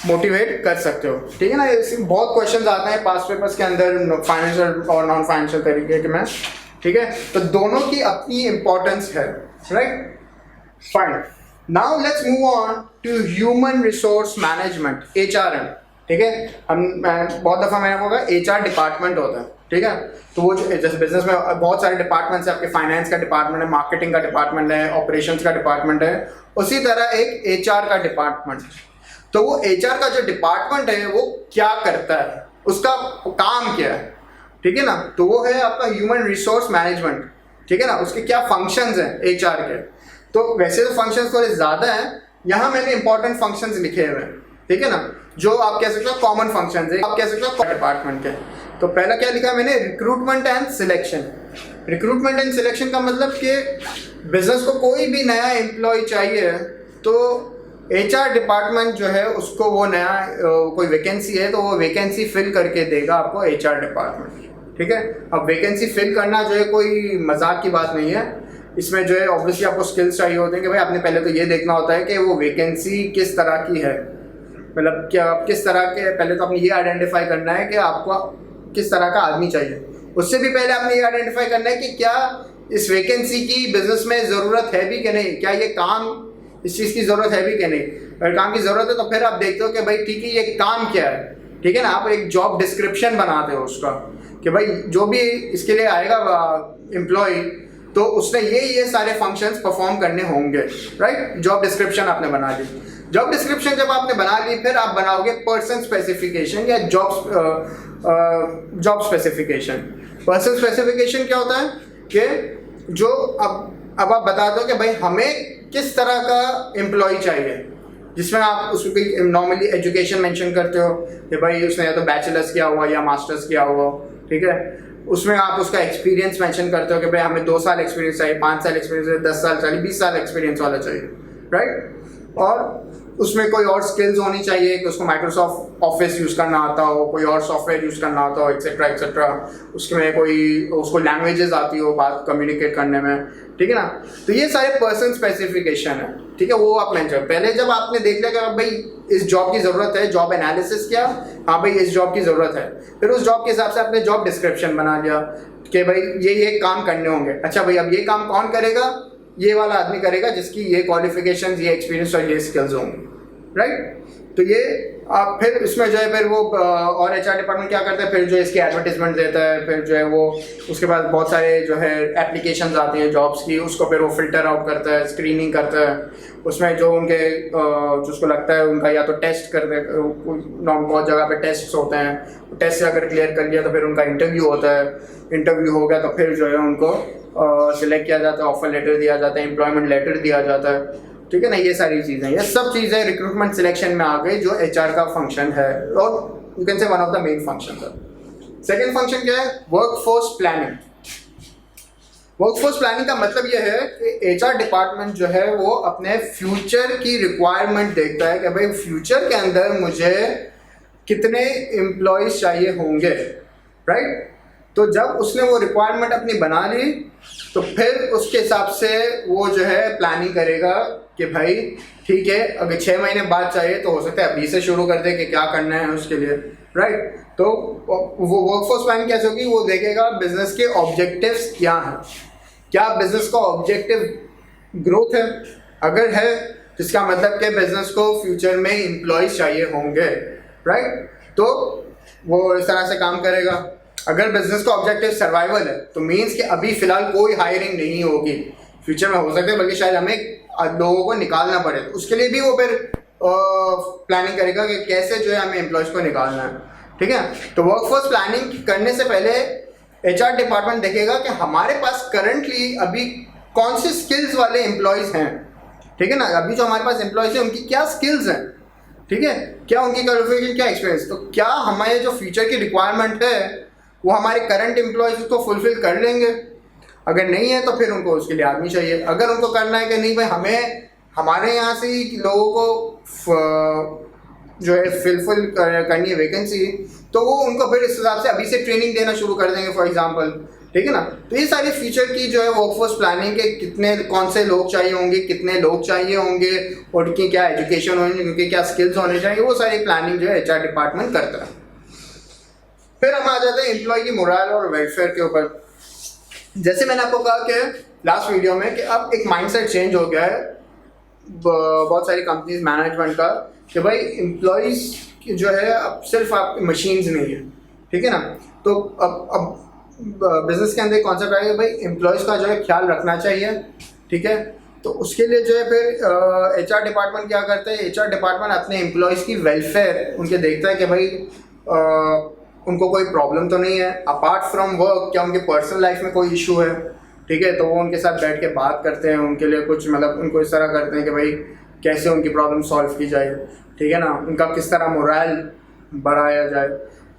मोटिवेट कर सकते हो, ठीक है ना। बहुत क्वेश्चन आते हैं पास्ट पेपर्स के अंदर फाइनेंशियल और नॉन फाइनेंशियल तरीके के में, ठीक है। तो दोनों की अपनी इंपॉर्टेंस है, right, fine. Now let's move on to human resource management, HRM, ठीक है। बहुत दफ़ा मैंने कहा HR डिपार्टमेंट होता है, ठीक है। तो वो जैसे बिजनेस में बहुत सारे डिपार्टमेंट्स है, आपके फाइनेंस का डिपार्टमेंट है, मार्केटिंग का डिपार्टमेंट है, ऑपरेशंस का डिपार्टमेंट है, उसी तरह एक HR का डिपार्टमेंट। तो वो HR का जो डिपार्टमेंट है वो क्या करता है, उसका काम क्या है, ठीक है ना। तो वो है आपका ह्यूमन रिसोर्स मैनेजमेंट, ठीक है ना। उसके क्या फंक्शंस हैं HR के, तो वैसे तो फंक्शंस थोड़े ज़्यादा हैं, यहाँ मैंने इंपॉर्टेंट फंक्शंस लिखे हुए हैं, ठीक है ना, जो आप कह सकते हो कॉमन फंक्शंस है, आप कह सकते हो डिपार्टमेंट के। तो पहला क्या लिखा है मैंने, recruitment and selection. Recruitment and selection का मतलब कि बिजनेस को कोई भी नया एम्प्लॉय चाहिए तो HR डिपार्टमेंट जो है उसको वो नया कोई वैकेंसी है तो वो वैकेंसी फिल करके देगा आपको HR डिपार्टमेंट, ठीक है। अब वैकेंसी फिल करना जो है कोई मजाक की बात नहीं है, इसमें जो है ऑब्वियसली आपको स्किल्स चाहिए होते हैं कि भाई आपने पहले तो ये देखना होता है कि वो वैकेंसी किस तरह की है, मतलब क्या किस तरह के, पहले तो आपने ये आइडेंटिफाई करना है कि आपको किस तरह का आदमी चाहिए। उससे भी पहले आपने ये आइडेंटिफाई करना है कि क्या इस वैकेंसी की बिजनेस में ज़रूरत है भी कि नहीं, क्या ये काम इस चीज़ की ज़रूरत है भी कि नहीं। अगर काम की ज़रूरत है तो फिर आप देखते हो कि भाई ठीक है ये काम क्या है, ठीक है ना। आप एक जॉब डिस्क्रिप्शन बनाते हो उसका कि भाई जो भी इसके लिए आएगा एम्प्लॉय तो उसने ये सारे फंक्शंस परफॉर्म करने होंगे, राइट। जॉब डिस्क्रिप्शन आपने बना ली। जॉब डिस्क्रिप्शन जब आपने बना ली फिर आप बनाओगे पर्सन स्पेसिफिकेशन या जॉब स्पेसिफिकेशन। पर्सन स्पेसिफिकेशन क्या होता है कि जो अब आप बता दो कि भाई हमें किस तरह का एम्प्लॉय चाहिए, जिसमें आप उसको नॉर्मली एजुकेशन मेंशन करते हो कि भाई उसने या तो बैचलर्स किया हुआ या मास्टर्स किया हुआ, ठीक है। उसमें आप उसका एक्सपीरियंस मेंशन करते हो कि भाई हमें 2 साल एक्सपीरियंस चाहिए, 5 साल एक्सपीरियंस चाहिए, 10 साल चाहिए, 20 साल एक्सपीरियंस वाला चाहिए, राइट। और उसमें कोई और स्किल्स होनी चाहिए कि उसको माइक्रोसॉफ्ट ऑफिस यूज़ करना आता हो, कोई और सॉफ्टवेयर यूज़ करना आता हो, एक्सेट्रा एक्सेट्रा। उसमें कोई उसको लैंग्वेजेस आती हो बात कम्युनिकेट करने में, ठीक है ना। तो ये सारे पर्सन स्पेसिफिकेशन है, ठीक है, वो आप मेंशन। पहले जब आपने देख लिया कि भाई इस जॉब की ज़रूरत है, जॉब एनालिसिस किया, हाँ भाई इस जॉब की ज़रूरत है, फिर उस जॉब के हिसाब से आपने जॉब डिस्क्रिप्शन बना लिया कि भाई ये काम करने होंगे। अच्छा भाई अब ये काम कौन करेगा, ये वाला आदमी करेगा जिसकी ये क्वालिफिकेशन, ये एक्सपीरियंस और ये स्किल्स होंगे, राइट। तो ये आप फिर इसमें जो है फिर वो और HR डिपार्टमेंट क्या करता है, फिर जो है इसकी एडवर्टीजमेंट देता है, फिर जो है वो उसके बाद बहुत सारे जो है एप्लीकेशंस आती हैं जॉब्स की, उसको फिर वो फिल्टर आउट करता है, स्क्रीनिंग करता है, उसमें जो उनके जो उसको लगता है उनका या तो टेस्ट कर दे, बहुत जगह पे टेस्ट होते हैं, टेस्ट अगर क्लियर कर लिया तो फिर उनका इंटरव्यू होता है, इंटरव्यू हो गया तो फिर जो है उनको सिलेक्ट किया जाता है, ऑफर लेटर दिया जाता है, एम्प्लॉयमेंट लेटर दिया जाता है, ठीक है ना। ये सारी चीज़ें, ये सब चीज़ें रिक्रूटमेंट सिलेक्शन में आ गई जो HR का फंक्शन है, और you can say one of the main function है। सेकेंड फंक्शन क्या है, वर्कफोर्स प्लानिंग। वर्कफोर्स प्लानिंग का मतलब यह है कि HR डिपार्टमेंट जो है वो अपने फ्यूचर की रिक्वायरमेंट देखता है कि भाई फ्यूचर के अंदर मुझे कितने एम्प्लॉयज़ चाहिए होंगे, राइट। तो जब उसने वो रिक्वायरमेंट अपनी बना ली तो फिर उसके हिसाब से वो जो है प्लानिंग करेगा कि भाई ठीक है, अगर 6 महीने बाद चाहिए तो हो सकता है अभी से शुरू कर दे कि क्या करना है उसके लिए, राइट। तो वो वर्कफोर्स प्लानिंग कैसे होगी, वो देखेगा बिजनेस के ऑब्जेक्टिव्स क्या हैं, क्या बिजनेस का ऑब्जेक्टिव ग्रोथ है, अगर है जिसका मतलब कि बिजनेस को फ्यूचर में एम्प्लॉयज चाहिए होंगे, राइट। तो वो इस तरह से काम करेगा। अगर बिजनेस का ऑब्जेक्टिव सर्वाइवल है तो मीन्स कि अभी फिलहाल कोई हायरिंग नहीं होगी, फ्यूचर में हो सकता है बल्कि शायद हमें लोगों को निकालना पड़े, तो उसके लिए भी वो फिर प्लानिंग करेगा कि कैसे जो है हमें एम्प्लॉयज़ को निकालना है, ठीक है। तो वर्कफोर्स प्लानिंग करने से पहले HR डिपार्टमेंट देखेगा कि हमारे पास करंटली अभी कौन से स्किल्स वाले एम्प्लॉयज़ हैं, ठीक है ना। अभी जो हमारे पास एम्प्लॉयज़ हैं उनकी क्या स्किल्स हैं, ठीक है, क्या उनकी क्वालिफिकेशन, क्या एक्सपीरियंस, तो क्या हमारे जो फ्यूचर की रिक्वायरमेंट है वो हमारे करंट एम्प्लॉयज़ उसको फुलफिल कर लेंगे। अगर नहीं है तो फिर उनको उसके लिए आदमी चाहिए। अगर उनको करना है कि नहीं भाई हमें हमारे यहाँ से ही लोगों को जो है फिलफिल करनी है वैकेंसी, तो वो उनको फिर इस हिसाब से अभी से ट्रेनिंग देना शुरू कर देंगे फॉर एग्जांपल, ठीक है ना। तो ये सारे फ्यूचर की जो है वर्कफोर्स प्लानिंग के कितने कौन से लोग चाहिए होंगे, कितने लोग चाहिए होंगे, और उनकी क्या एजुकेशन होनी, उनके क्या स्किल्स होने चाहिए, वो सारी प्लानिंग जो है HR डिपार्टमेंट करता है। फिर हम आ जाते हैं एम्प्लॉय की मोरल और वेलफेयर के ऊपर। जैसे मैंने आपको कहा कि लास्ट वीडियो में कि अब एक माइंडसेट चेंज हो गया है बहुत सारी कंपनीज मैनेजमेंट का कि भाई एम्प्लॉयज़ जो है अब सिर्फ आप मशीन्स नहीं है, ठीक है ना। तो अब बिजनेस के अंदर कॉन्सेप्ट आएगा भाई एम्प्लॉयज़ का जो है ख्याल रखना चाहिए, ठीक है। तो उसके लिए जो है फिर HR डिपार्टमेंट क्या करता है, HR डिपार्टमेंट अपने एम्प्लॉयज़ की वेलफेयर उनके देखता है कि भाई उनको कोई प्रॉब्लम तो नहीं है अपार्ट फ्रॉम वर्क, क्या उनके पर्सनल लाइफ में कोई इशू है, ठीक है। तो वो उनके साथ बैठ के बात करते हैं, उनके लिए कुछ मतलब उनको इस तरह करते हैं कि भाई कैसे उनकी प्रॉब्लम सॉल्व की जाए, ठीक है ना, उनका किस तरह मोरल बढ़ाया जाए,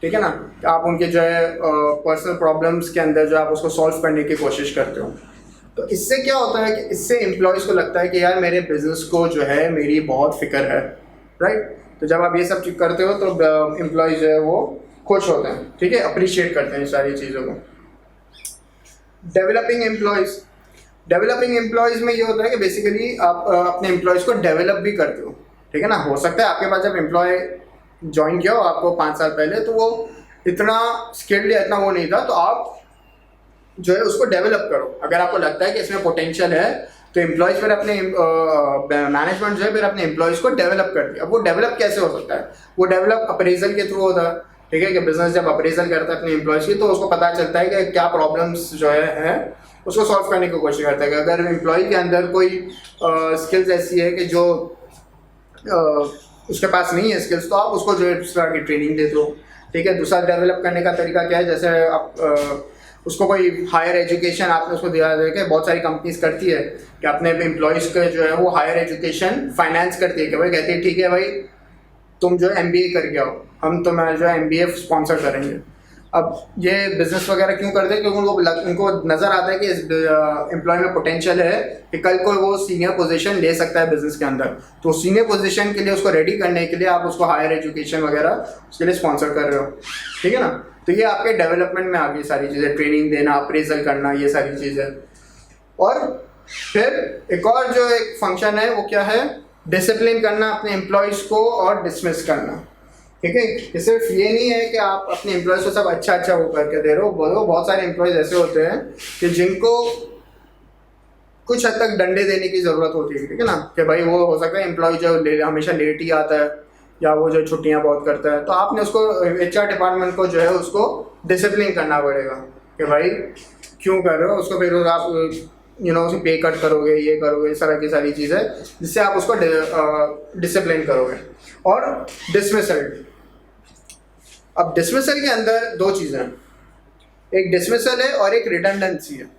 ठीक है ना। आप उनके जो है पर्सनल प्रॉब्लम्स के अंदर जो आप उसको सॉल्व करने की कोशिश करते हो। तो इससे क्या होता है कि इससे एम्प्लॉयज़ को लगता है कि यार मेरे बिजनेस को जो है मेरी बहुत फिक्र है, राइट। तो जब आप ये सब चीज़ करते हो तो एम्प्लॉयज़ जो है वो खुश होते हैं, ठीक है, अप्रिशिएट करते हैं सारी चीज़ों को। डेवलपिंग एम्प्लॉयज़ में ये होता है कि बेसिकली आप अपने एम्प्लॉयज़ को डेवलप भी करते हो, ठीक है ना। हो सकता है आपके पास जब एम्प्लॉय ज्वाइन किया हो आपको 5 साल पहले तो वो इतना स्किल्ड या इतना वो नहीं था, तो आप जो है उसको डेवलप करो। अगर आपको लगता है कि इसमें पोटेंशियल है तो एम्प्लॉयज़ फिर अपने मैनेजमेंट जो है फिर अपने एम्प्लॉयज़ को डेवलप करती है। अब वो डेवलप कैसे हो सकता है, वो डेवलप अप्रेजल के थ्रू होता है, ठीक है। कि बिजनेस जब अप्रेजल करता है अपने एम्प्लॉयज़ की तो उसको पता चलता है कि क्या प्रॉब्लम्स जो है उसको सॉल्व करने की कोशिश करता है। कि अगर एम्प्लॉय के अंदर कोई स्किल्स ऐसी है कि जो उसके पास नहीं है स्किल्स, तो आप उसको जो है इस तरह की ट्रेनिंग देते हो, ठीक है। दूसरा डेवलप करने का तरीका क्या है, जैसे आप उसको कोई हायर एजुकेशन आपने उसको दिया है कि बहुत सारी कंपनीज करती है कि अपने एम्प्लॉयज़ के जो है वो हायर एजुकेशन फाइनेंस करती है कि भाई कहती है ठीक है भाई तुम जो है MBA करके आओ, हम तुम्हें जो है MBA स्पॉन्सर करेंगे। अब ये बिजनेस वगैरह क्यों करते हैं, क्योंकि उनको नज़र आता है कि इस एम्प्लॉय में पोटेंशियल है कि कल को वो सीनियर पोजीशन ले सकता है बिजनेस के अंदर। तो सीनियर पोजीशन के लिए उसको रेडी करने के लिए आप उसको हायर एजुकेशन वगैरह उसके लिए स्पॉन्सर कर रहे हो, ठीक है ना। तो ये आपके डेवलपमेंट में आ गई सारी चीज़ें, ट्रेनिंग देना, अप्रेजल करना, ये सारी चीज़ें। और फिर एक और जो एक फंक्शन है वो क्या है, डिसिप्लिन करना अपने एम्प्लॉयज़ को और डिसमिस करना, ठीक है। ये सिर्फ ये नहीं है कि आप अपने एम्प्लॉयज़ को सब अच्छा वो करके दे रहे हो, बहुत सारे एम्प्लॉयज़ ऐसे होते हैं कि जिनको कुछ हद तक डंडे देने की ज़रूरत होती है, ठीक है ना। कि भाई वो हो सकता है एम्प्लॉय जो हमेशा लेट ही आता है, या वो जो छुट्टियां बहुत करता है, तो आपने उसको HR डिपार्टमेंट को जो है उसको डिसिप्लिन करना पड़ेगा कि भाई क्यों कर रहे हो उसको। फिर आप उसे पे कट करोगे, ये करोगे, इस तरह की सारी चीज़ें जिससे आप उसको डिसिप्लिन करोगे। और डिसमिसल, अब डिसमिसल के अंदर दो चीज़ें हैं, एक डिसमिसल है और एक रिडंडेंसी है।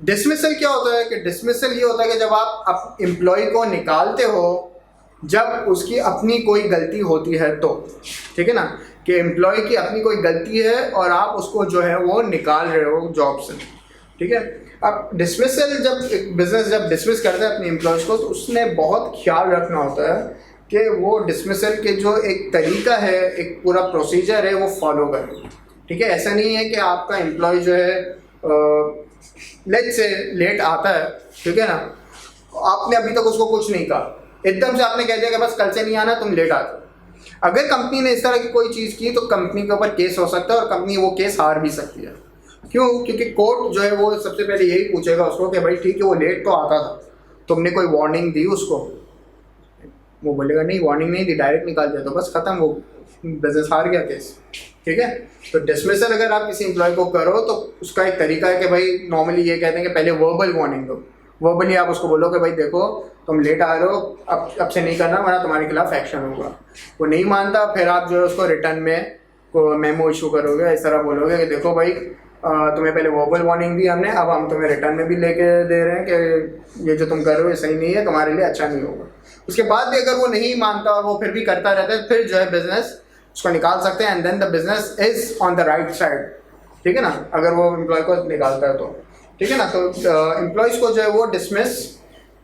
डिसमिसल क्या होता है कि डिसमिसल ये होता है कि जब आप एम्प्लॉय को निकालते हो जब उसकी अपनी कोई गलती होती है तो, ठीक है ना, कि एम्प्लॉय की अपनी कोई गलती है और आप उसको जो है वो निकाल रहे हो जॉब से, ठीक है। अब डिसमिसल, जब एक बिजनेस जब डिसमिस करता है अपने एम्प्लॉयज़ को तो उसने बहुत ख्याल रखना होता है कि वो डिसमिसल के जो एक तरीका है, एक पूरा प्रोसीजर है वो फॉलो करे, ठीक है। ऐसा नहीं है कि आपका एम्प्लॉय जो है लेट्स से लेट आता है, ठीक है ना, आपने अभी तक उसको कुछ नहीं कहा, एकदम से आपने कह दिया कि बस कल से नहीं आना, तुम लेट आते। अगर कंपनी ने इस तरह की कोई चीज़ की तो कंपनी के ऊपर केस हो सकता है और कंपनी वो केस हार भी सकती है। क्यों? क्योंकि कोर्ट जो है वो सबसे पहले यही पूछेगा उसको कि भाई ठीक है वो लेट तो आता था, तुमने कोई वार्निंग दी उसको? वो बोलेगा नहीं, वार्निंग नहीं दी, डायरेक्ट निकाल दिया, तो बस खत्म, वो बिजनेस हार गया केस, ठीक है। तो डिसमिसल अगर आप किसी एम्प्लॉय को करो तो उसका एक तरीका है कि भाई नॉर्मली ये कहते हैं कि पहले वर्बल वार्निंग दो। वर्बली आप उसको बोलो कि भाई देखो तुम लेट आ रहे हो, अब से नहीं करना वरना तुम्हारे खिलाफ एक्शन होगा। वो नहीं मानता, फिर आप जो है उसको रिटर्न में को मेमो इशू करोगे, इस तरह बोलोगे कि देखो भाई तुम्हें पहले वर्बल वार्निंग दी हमने, अब हम तुम्हें रिटर्न में भी लेके दे रहे हैं कि ये जो तुम कर रहे हो ये सही नहीं है, तुम्हारे लिए अच्छा नहीं होगा। उसके बाद भी अगर वो नहीं मानता और वो फिर भी करता रहता है, फिर जो है बिजनेस उसको निकाल सकते हैं, and then the business is on the right side, ठीक है ना, अगर वो एम्प्लॉय को निकालता है तो, ठीक है ना। तो एम्प्लॉयज़ को जो है वो डिसमिस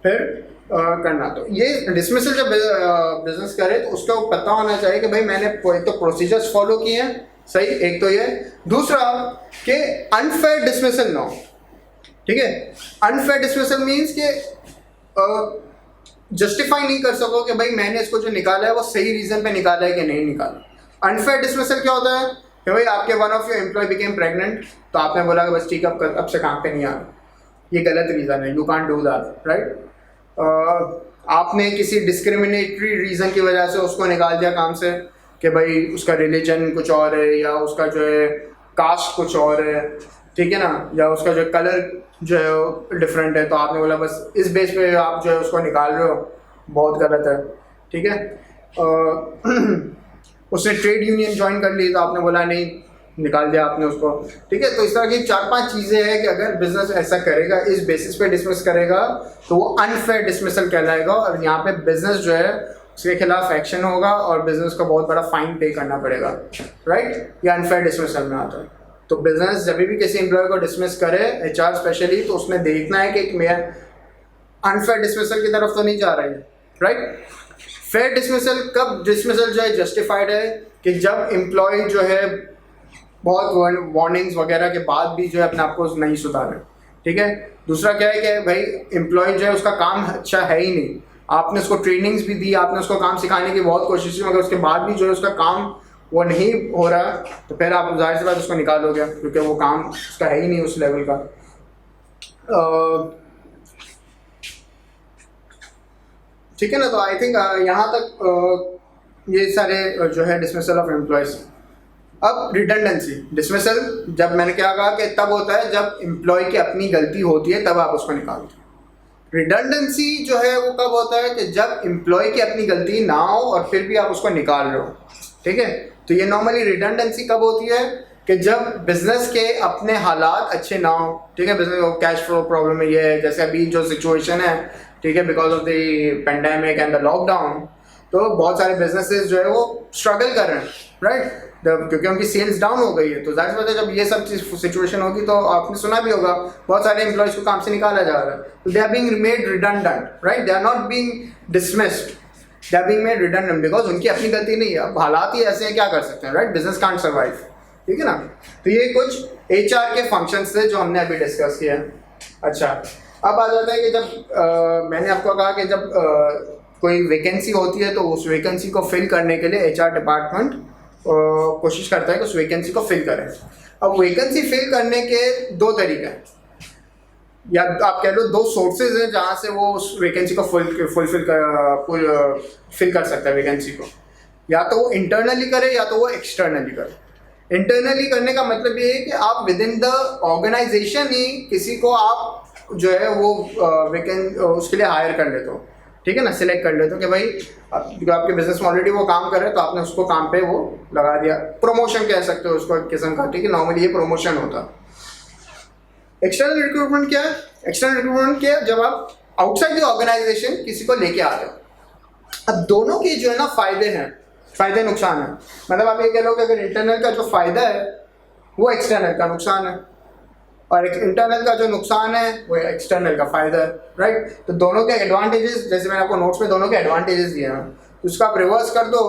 फिर करना, तो ये डिसमिसल जब बिजनेस करे तो उसका पता होना चाहिए कि भाई मैंने एक तो प्रोसीजर्स फॉलो किए हैं, सही, एक तो ये। दूसरा कि अनफेयर डिसमिसल ना हो, ठीक है। अनफेयर डिसमिसल मीन्स कि जस्टिफाई नहीं कर सको कि भाई मैंने इसको जो निकाला है वो सही रीज़न पे निकाला है कि नहीं निकाला। अनफेयर डिसमिसल क्या होता है कि भाई आपके one of your employee became pregnant, तो आपने बोला कि बस ठीक है अब से काम पे नहीं आना, ये गलत रीज़न है, you can't do that, right. आपने किसी डिस्क्रिमिनेटरी रीज़न की वजह से उसको निकाल दिया काम से कि भाई उसका रिलीजन कुछ और है या उसका जो है कास्ट कुछ और है, ठीक है ना, या उसका जो कलर जो है डिफरेंट है, तो आपने बोला बस इस बेस पे आप जो है उसको निकाल रहे हो, बहुत गलत है, ठीक है। उसने ट्रेड यूनियन ज्वाइन कर ली तो आपने बोला नहीं, निकाल दिया आपने उसको, ठीक है। तो इस तरह की 4-5 चीज़ें हैं कि अगर बिजनेस ऐसा करेगा, इस बेसिस पे डिसमिस करेगा तो वो अनफेयर डिसमिसल कहलाएगा, और यहाँ पे बिजनेस जो है उसके खिलाफ एक्शन होगा और बिजनेस को बहुत बड़ा फाइन पे करना पड़ेगा, राइट। ये अनफेयर डिसमिसल में आता है। तो बिजनेस जब भी किसी एम्प्लॉय को डिसमिस करे, HR स्पेशली, तो उसने देखना है कि मैं अनफेयर डिसमिसल की तरफ तो नहीं जा रही है, राइट। फेयर डिसमिसल कब डिसमिसल जो है जस्टिफाइड है कि जब एम्प्लॉय जो है बहुत वार्निंग्स वगैरह के बाद भी जो है अपने आप को नहीं सुधारे, ठीक है। दूसरा क्या है कि भाई एम्प्लॉय जो है उसका काम अच्छा है ही नहीं, आपने उसको ट्रेनिंग्स भी दी, आपने उसको काम सिखाने की बहुत कोशिश की, मगर उसके बाद भी जो है उसका काम वो नहीं हो रहा, तो फिर आप जाहिर सी बात उसको निकालोगे क्योंकि वो काम उसका है ही नहीं उस लेवल का। ठीक है ना। तो आई थिंक यहाँ तक ये सारे जो है डिसमिसल ऑफ एम्प्लॉयज़। अब रिडंडेंसी डिसमिसल जब मैंने क्या कहा कि तब होता है जब एम्प्लॉय की अपनी गलती होती है, तब आप उसको निकालते हो। रिडंडेंसी जो है वो कब होता है कि जब एम्प्लॉय की अपनी गलती ना हो और फिर भी आप उसको निकाल रहे हो, ठीक है। तो ये नॉर्मली रिडंडेंसी कब होती है कि जब बिजनेस के अपने हालात अच्छे ना हो, ठीक है, बिजनेस को कैश फ्लो प्रॉब्लम में ये है, जैसे अभी जो सिचुएशन है, ठीक है, because of the pandemic and the lockdown, तो बहुत सारे बिजनेसेस जो है वो स्ट्रगल कर रहे हैं, राइट, क्योंकि उनकी सेल्स डाउन हो गई है। तो जाहिर बात है जब ये सब चीज़ सिचुएशन होगी तो आपने सुना भी होगा बहुत सारे एम्प्लॉयज़ को काम से निकाला जा रहा है, तो they are being made redundant, right, they are not being dismissed, they are being made redundant because उनकी अपनी गलती नहीं है। अब हालात ही ऐसे हैं, क्या कर सकते हैं, राइट, बिजनेस कांट सर्वाइव, ठीक है ना। तो ये कुछ HR के फंक्शंस थे जो हमने अभी डिस्कस किया। अच्छा, अब आ जाता है कि जब मैंने आपको कहा कि जब कोई वैकेंसी होती है तो उस वैकेंसी को फिल करने के लिए HR डिपार्टमेंट कोशिश करता है कि उस वैकेंसी को फिल करें। अब वैकेंसी फिल करने के 2 तरीके हैं, या आप कह लो 2 सोर्सेज हैं जहाँ से वो उस वैकेंसी को फिल कर सकता है वैकेंसी को। या तो वो इंटरनली करे या तो वो एक्सटर्नली करे। इंटरनली करने का मतलब ये है कि आप विद इन द ऑर्गेनाइजेशन ही किसी को आप जो है वो उसके लिए हायर कर लेते हो, ठीक है ना, सिलेक्ट कर लेते हो कि भाई आपके बिजनेस में ऑलरेडी वो काम कर रहे हैं तो आपने उसको काम पे वो लगा दिया। प्रमोशन कह सकते हो उसको एक किस्म का, ठीक है, नॉर्मली ये प्रमोशन होता है। एक्सटर्नल रिक्रूटमेंट क्या है? एक्सटर्नल रिक्रूटमेंट क्या है? जब आप आउटसाइड द ऑर्गेनाइजेशन किसी को लेके आते हो। अब दोनों के जो है ना फायदे हैं, फायदे नुकसान है। मतलब आप ये कह लो कि अगर इंटरनल का जो फायदा है वो एक्सटर्नल का नुकसान है, और इंटरनल का जो नुकसान है वो एक्सटर्नल का फायदा है, राइट। तो दोनों के एडवांटेजेस, जैसे मैंने आपको नोट्स में दोनों के एडवांटेजेस दिए हैं, तो उसका आप रिवर्स कर दो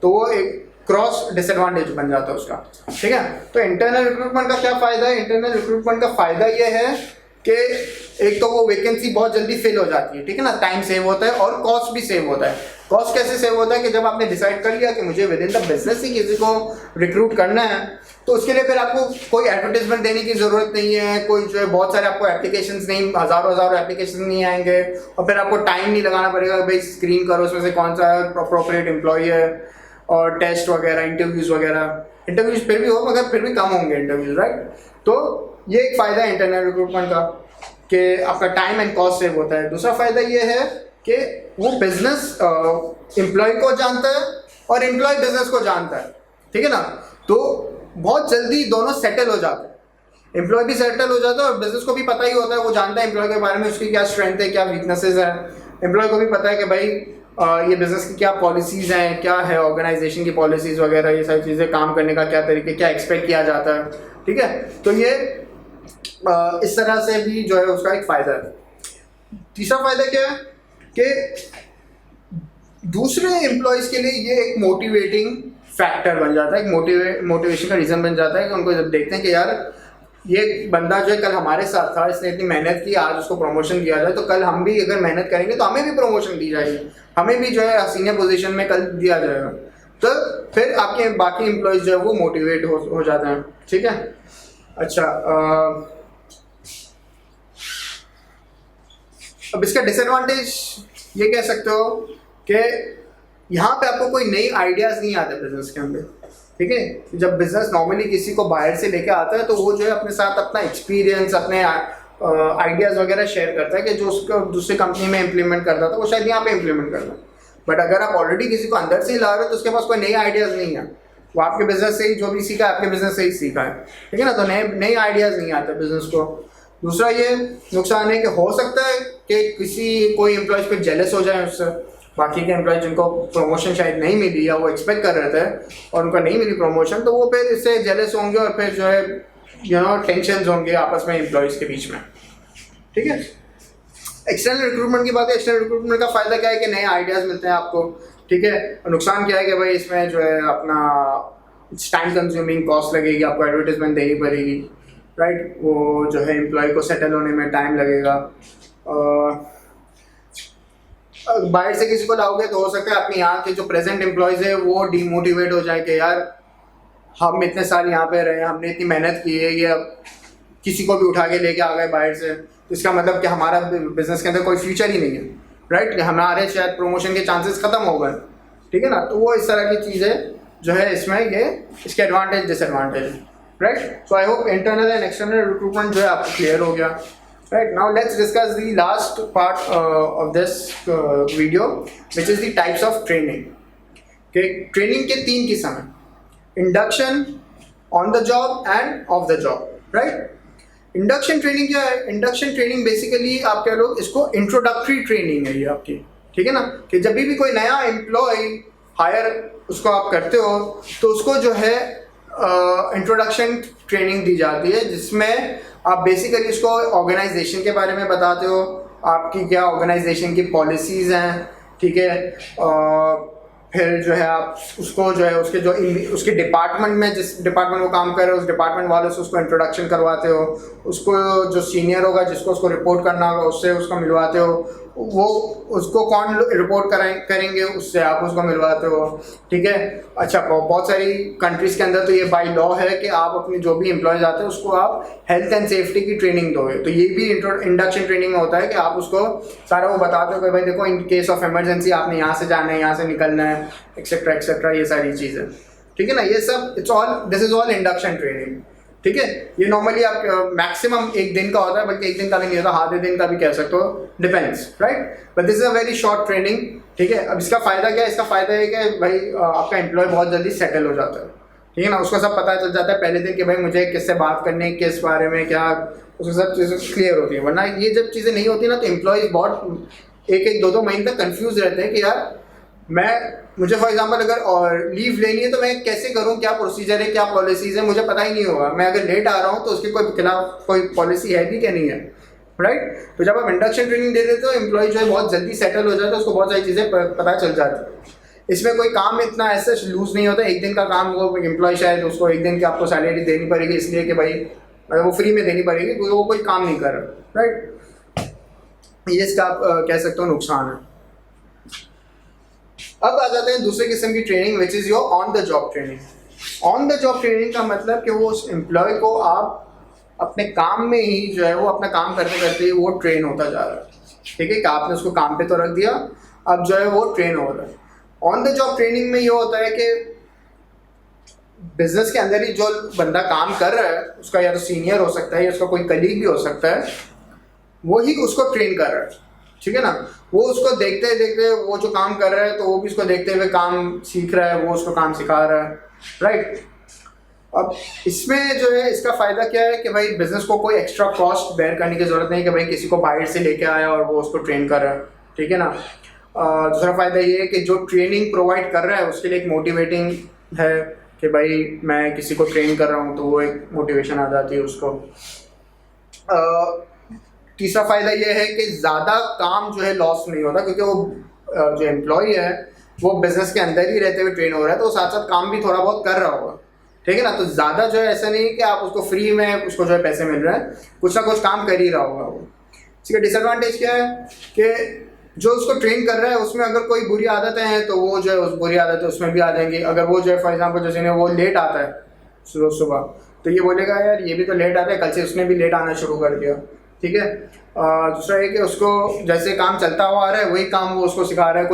तो वो एक क्रॉस डिसएडवांटेज बन जाता है उसका, ठीक है। तो इंटरनल रिक्रूटमेंट का क्या फायदा है? इंटरनल रिक्रूटमेंट का फायदा ये है कि एक तो वो वैकेंसी बहुत जल्दी फिल हो जाती है, ठीक है ना, टाइम सेव होता है और कॉस्ट भी सेव होता है। कॉस्ट कैसे सेव होता है कि जब आपने डिसाइड कर लिया कि मुझे विद इन द बिजनेस ही किसी को रिक्रूट करना है, तो उसके लिए फिर आपको कोई एडवर्टाइजमेंट देने की ज़रूरत नहीं है, कोई जो है बहुत सारे आपको एप्लीकेशंस नहीं, हज़ारों एप्लीकेशन नहीं आएंगे, और फिर आपको टाइम नहीं लगाना पड़ेगा भाई स्क्रीन करो उसमें से कौन सा अप्रोप्रिएट एम्प्लॉय है, और टेस्ट वगैरह, इंटरव्यूज़ वगैरह। इंटरव्यूज़ फिर भी हो मगर फिर भी कम होंगे इंटरव्यूज़, राइट। तो ये एक फ़ायदा है इंटरनल रिक्रूटमेंट का कि आपका टाइम एंड कॉस्ट सेव होता है। दूसरा फ़ायदा ये है कि वो बिजनेस एम्प्लॉय को जानता है और एम्प्लॉय बिजनेस को जानता है, ठीक है ना। तो बहुत जल्दी दोनों सेटल हो जाते हैं, एम्प्लॉय भी सेटल हो जाता है और बिजनेस को भी पता ही होता है, वो जानता है एम्प्लॉय के बारे में, उसकी क्या स्ट्रेंथ है, क्या वीकनेसेस है। एम्प्लॉय को भी पता है कि भाई ये बिजनेस की क्या पॉलिसीज़ हैं, क्या है ऑर्गेनाइजेशन की पॉलिसीज़ वगैरह, ये सारी चीज़ें, काम करने का क्या तरीके, क्या एक्सपेक्ट किया जाता है, ठीक है। तो ये इस तरह से भी जो है उसका एक फ़ायदा है। तीसरा फ़ायदा क्या है कि दूसरे एम्प्लॉयज़ के लिए ये एक मोटिवेटिंग फैक्टर बन जाता है, एक मोटिवेशन का रीज़न बन जाता है कि उनको जब देखते हैं कि यार ये बंदा जो है कल हमारे साथ था, इसने इतनी मेहनत की, आज उसको प्रमोशन दिया जाए, तो कल हम भी अगर मेहनत करेंगे तो हमें भी प्रमोशन दी जाएगी, हमें भी जो है सीनियर पोजीशन में कल दिया जाएगा। तो फिर आपके बाकी एम्प्लॉयज़ जो है वो मोटिवेट हो जाते हैं, ठीक है। अच्छा, अब इसका डिसएडवांटेज ये कह सकते हो कि यहाँ पे आपको कोई नई आइडियाज़ नहीं आते बिजनेस के अंदर, ठीक है। जब बिजनेस नॉर्मली किसी को बाहर से लेके आता है तो वो जो है अपने साथ अपना एक्सपीरियंस, अपने आइडियाज़ वगैरह शेयर करता है कि जो उसको दूसरी कंपनी में इम्प्लीमेंट करता था वो शायद यहाँ पे इम्प्लीमेंट करता है। बट अगर आप ऑलरेडी किसी को अंदर से ही ला रहे हो तो उसके पास कोई नई आइडियाज़ नहीं है, वो आपके बिजनेस से ही जो भी सीखा है आपके बिजनेस से ही सीखा है, ठीक है ना। तो नए आइडियाज़ नहीं आते बिजनेस को। दूसरा ये नुकसान है कि हो सकता है कि कोई एम्प्लॉयज़ पे जेलस हो जाए उससे, बाकी के एम्प्लॉय जिनको प्रमोशन शायद नहीं मिली या वो एक्सपेक्ट कर रहे थे और उनको नहीं मिली प्रमोशन, तो वो फिर इससे जेलस होंगे और फिर जो है टेंशन होंगे आपस में एम्प्लॉयज़ के बीच में, ठीक है। एक्सटर्नल रिक्रूटमेंट की बात है। एक्सटर्नल रिक्रूटमेंट का फ़ायदा क्या है कि नए आइडियाज़ मिलते हैं आपको, ठीक है। और नुकसान क्या है कि भाई इसमें जो है अपना टाइम कंज्यूमिंग कॉस्ट लगेगी, आपको एडवर्टाइजमेंट देनी पड़ेगी, राइट। वो जो है एम्प्लॉय को सेटल होने में टाइम लगेगा। बाहर से किसी को लाओगे तो हो सकता है अपने यहाँ के जो प्रेजेंट एम्प्लॉयज़ है वो डीमोटिवेट हो जाए कि यार हम इतने साल यहाँ पे रहे, हमने इतनी मेहनत की है, ये अब किसी को भी उठा के लेके आ गए बाहर से, तो इसका मतलब कि हमारा बिजनेस के अंदर कोई फ्यूचर ही नहीं है, राइट। हमारे शायद प्रमोशन के चांसेस ख़त्म हो गए, ठीक है ना। तो वो इस तरह की चीज़ें जो है इसमें ये इसके advantage disadvantage, right. So I hope internal and external recruitment जो है आपको क्लियर हो गया। Right, now let's discuss the last part of this video, which is the types of training. Okay, training के 3 किस्म हैं, induction, on the job and off the job, right? Induction training क्या है? Induction training basically आप कह लो इसको introductory training है ये आपकी, ठीक है ना। कि जब भी कोई नया एम्प्लॉय हायर उसको आप करते हो तो उसको जो है इंट्रोडक्शन ट्रेनिंग दी जाती है, जिसमें आप बेसिकली उसको ऑर्गेनाइजेशन के बारे में बताते हो, आपकी क्या ऑर्गेनाइजेशन की पॉलिसीज़ हैं, ठीक है। फिर जो है आप उसको जो है उसके डिपार्टमेंट में, जिस डिपार्टमेंट वो काम कर रहे हो उस डिपार्टमेंट वालों से उसको इंट्रोडक्शन करवाते हो, उसको जो सीनियर होगा जिसको उसको रिपोर्ट करना होगा उससे उसको मिलवाते हो, वो उसको कौन रिपोर्ट करेंगे, उससे आप उसको मिलवाते हो, ठीक है। अच्छा, बहुत सारी कंट्रीज़ के अंदर तो ये बाय लॉ है कि आप अपने जो भी एम्प्लॉयज़ आते हैं उसको आप हेल्थ एंड सेफ्टी की ट्रेनिंग दोगे। तो ये भी इंडक्शन ट्रेनिंग में होता है कि आप उसको सारा वो बताते हो कि भाई देखो, इन केस ऑफ इमरजेंसी आपने यहाँ से जाना है, यहाँ से निकलना है, एक्सेट्रा एक्सेट्रा, ये सारी चीज़ें, ठीक है ना। ये सब this is all induction training, ठीक है। ये नॉर्मली आप मैक्सिमम एक दिन का होता है, बल्कि एक दिन का भी नहीं होता, आधे दिन का भी कह सकते हो, depends, right. But this is a very short training, ठीक है। अब इसका फ़ायदा क्या है? इसका फ़ायदा है कि भाई आपका एम्प्लॉय बहुत जल्दी सेटल हो जाता है, ठीक है ना। उसको सब पता चल जाता है पहले दिन कि भाई मुझे किससे बात करनी है, किस बारे में क्या, उसको सब चीज़ें क्लियर होती है। वरना ये जब चीज़ें नहीं होती ना, तो एम्प्लॉयज़ बहुत एक दो महीने तक कन्फ्यूज़ रहते हैं कि यार मुझे फॉर एग्जांपल अगर और लीव लेनी है तो मैं कैसे करूं, क्या प्रोसीजर है, क्या पॉलिसीज़ है, मुझे पता ही नहीं होगा। मैं अगर लेट आ रहा हूं तो उसके खिलाफ कोई पॉलिसी है भी क्या नहीं है, राइट। तो जब आप इंडक्शन ट्रेनिंग दे देते हो, एम्प्लॉय जो है बहुत जल्दी सेटल हो जाता है, उसको बहुत सारी चीज़ें पता चल जाती है। इसमें कोई काम इतना ऐसे लूज नहीं होता। एक दिन का काम वो एम्प्लॉय शायद उसको एक दिन की आपको सैलरी देनी पड़ेगी, इसलिए कि भाई वो फ्री में देनी पड़ेगी क्योंकि वो कोई काम नहीं कर रहा, राइट। ये इसका आप कह सकते हो नुकसान है। अब आ जाते हैं दूसरे किस्म की training, which is your on the job training. On the job training का मतलब कि वो उस एम्प्लॉय को आप अपने काम में ही जो है वो अपना काम करते करते ही वो ट्रेन होता जा रहा है, ठीक है। कि आपने उसको काम पे तो रख दिया, अब जो है वो ट्रेन हो रहा है। ऑन द जॉब ट्रेनिंग में ये होता है कि बिजनेस के अंदर ही जो बंदा काम कर रहा है, उसका या तो सीनियर हो सकता है या उसका कोई कलीग भी हो सकता है, वो ही उसको ट्रेन कर रहा है, ठीक है ना। वो उसको देखते देखते वो जो काम कर रहा है तो वो भी उसको देखते हुए काम सीख रहा है, वो उसको काम सिखा रहा है, राइट। अब इसमें जो है इसका फ़ायदा क्या है कि भाई बिजनेस को कोई एक्स्ट्रा कॉस्ट बेयर करने की ज़रूरत नहीं कि भाई किसी को बाहर से लेके आया और वो उसको ट्रेन कर रहा है, ठीक है ना। दूसरा फ़ायदा ये है कि जो ट्रेनिंग प्रोवाइड कर रहा है उसके लिए एक मोटिवेटिंग है कि भाई मैं किसी को ट्रेन कर रहा हूँ, तो वो एक मोटिवेशन आ जाती है उसको। तीसरा फ़ायदा ये है कि ज़्यादा काम जो है लॉस नहीं होता, क्योंकि वो जो एम्प्लॉय है वो बिज़नेस के अंदर ही रहते हुए ट्रेन हो रहा है, तो साथ साथ काम भी थोड़ा बहुत कर रहा होगा, ठीक है ना। तो ज़्यादा जो है ऐसा नहीं कि आप उसको फ्री में उसको जो है पैसे मिल रहे हैं, कुछ ना कुछ काम कर ही रहा होगा वो। इसका डिसएडवांटेज क्या है कि जो उसको ट्रेन कर रहा है उसमें अगर कोई बुरी आदतें हैं तो वो जो है उस बुरी आदतें उसमें भी आ जाएंगी। अगर वो जो है फॉर एग्जांपल जैसे ने वो लेट आता है सुबह, तो ये बोलेगा यार ये भी तो लेट आता है, कल से उसने भी लेट आना शुरू कर दिया, ठीक है। दूसरा है कि उसको जैसे काम चलता हुआ आ रहा है वही काम वो उसको सिखा रहा है,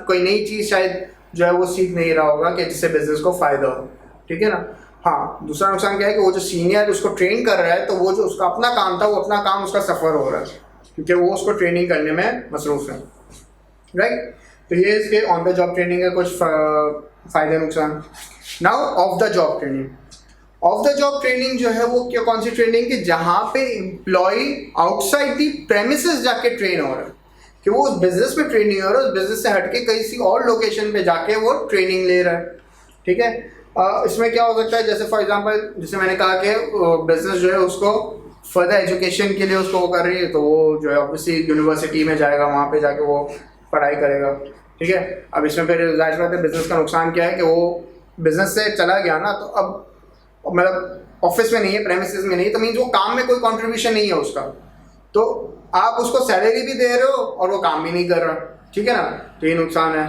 कोई नई चीज़ शायद जो है वो सीख नहीं रहा होगा कि जिससे बिजनेस को फ़ायदा हो, ठीक है ना। हाँ, दूसरा नुकसान क्या है कि वो जो सीनियर उसको ट्रेन कर रहा है तो वो जो उसका अपना काम था वो अपना काम उसका सफ़र हो रहा है, क्योंकि वो उसको ट्रेनिंग करने में मसरूफ़ है, राइट। तो ये इसके ऑन द जॉब ट्रेनिंग के कुछ फ़ायदे नुकसान। Now of the job training. Of the job training जो है वो क्या, कौन सी ट्रेनिंग कि जहाँ पे एम्प्लॉय आउटसाइड दी प्रेमिसेस जाके ट्रेन हो रहा है, कि वो उस बिजनेस में ट्रेन नहीं हो रहा है, उस बिजनेस से हटके किसी और लोकेशन पे जाके वो ट्रेनिंग ले रहा है, ठीक है। इसमें क्या हो सकता है, जैसे फॉर एग्जांपल जैसे मैंने कहा कि बिजनेस जो है उसको फर्दर एजुकेशन के लिए उसको वो कर रही है, तो वो जो है ऑब्वियसली यूनिवर्सिटी में जाएगा, वहाँ पे जाके वो पढ़ाई करेगा, ठीक है। अब इसमें फिर जाहिर बात है बिजनेस का नुकसान क्या है कि वो बिजनेस से चला गया ना, तो अब मतलब ऑफिस में नहीं है, प्रेमिसेस में नहीं है, तो मीन्स वो काम में कोई कंट्रीब्यूशन नहीं है उसका, तो आप उसको सैलरी भी दे रहे हो और वो काम भी नहीं कर रहा, ठीक है ना। तो ये नुकसान है।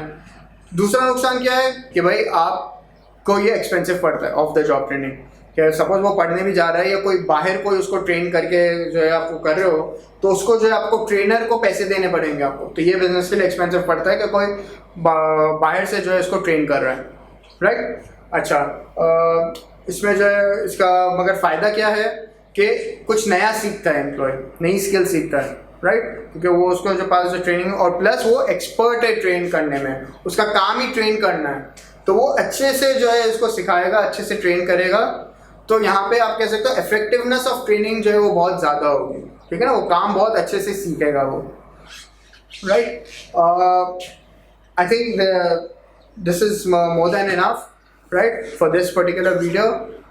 दूसरा नुकसान क्या है कि भाई आपको ये एक्सपेंसिव पड़ता है ऑफ द जॉब ट्रेनिंग। कि सपोज वो पढ़ने भी जा रहा है या कोई बाहर कोई उसको ट्रेन करके जो है आपको कर रहे हो, तो उसको जो है आपको ट्रेनर को पैसे देने पड़ेंगे आपको, तो ये बिजनेस के लिए एक्सपेंसिव पड़ता है कि कोई बाहर से जो है इसको ट्रेन कर रहा है, राइट। अच्छा, इसमें जो है इसका मगर फ़ायदा क्या है कि कुछ नया सीखता है एम्प्लॉय, नई स्किल सीखता है, राइट। क्योंकि वो उसको जो पास जो ट्रेनिंग, और प्लस वो एक्सपर्ट है ट्रेन करने में, उसका काम ही ट्रेन करना है, तो वो अच्छे से जो है इसको सिखाएगा, अच्छे से ट्रेन करेगा। तो यहाँ पे आप कह सकते हो इफेक्टिवनेस ऑफ ट्रेनिंग जो है वो बहुत ज़्यादा होगी, ठीक है ना। वो काम बहुत अच्छे से सीखेगा वो, right. I think this is more than enough, right, for this particular video.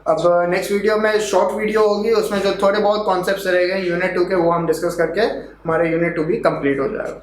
अब नेक्स्ट वीडियो में शॉर्ट वीडियो होगी, उसमें जो थोड़े बहुत कॉन्सेप्ट्स रहेंगे यूनिट 2 के, वो हम डिस्कस करके हमारे यूनिट 2 भी कंप्लीट हो जाएगा।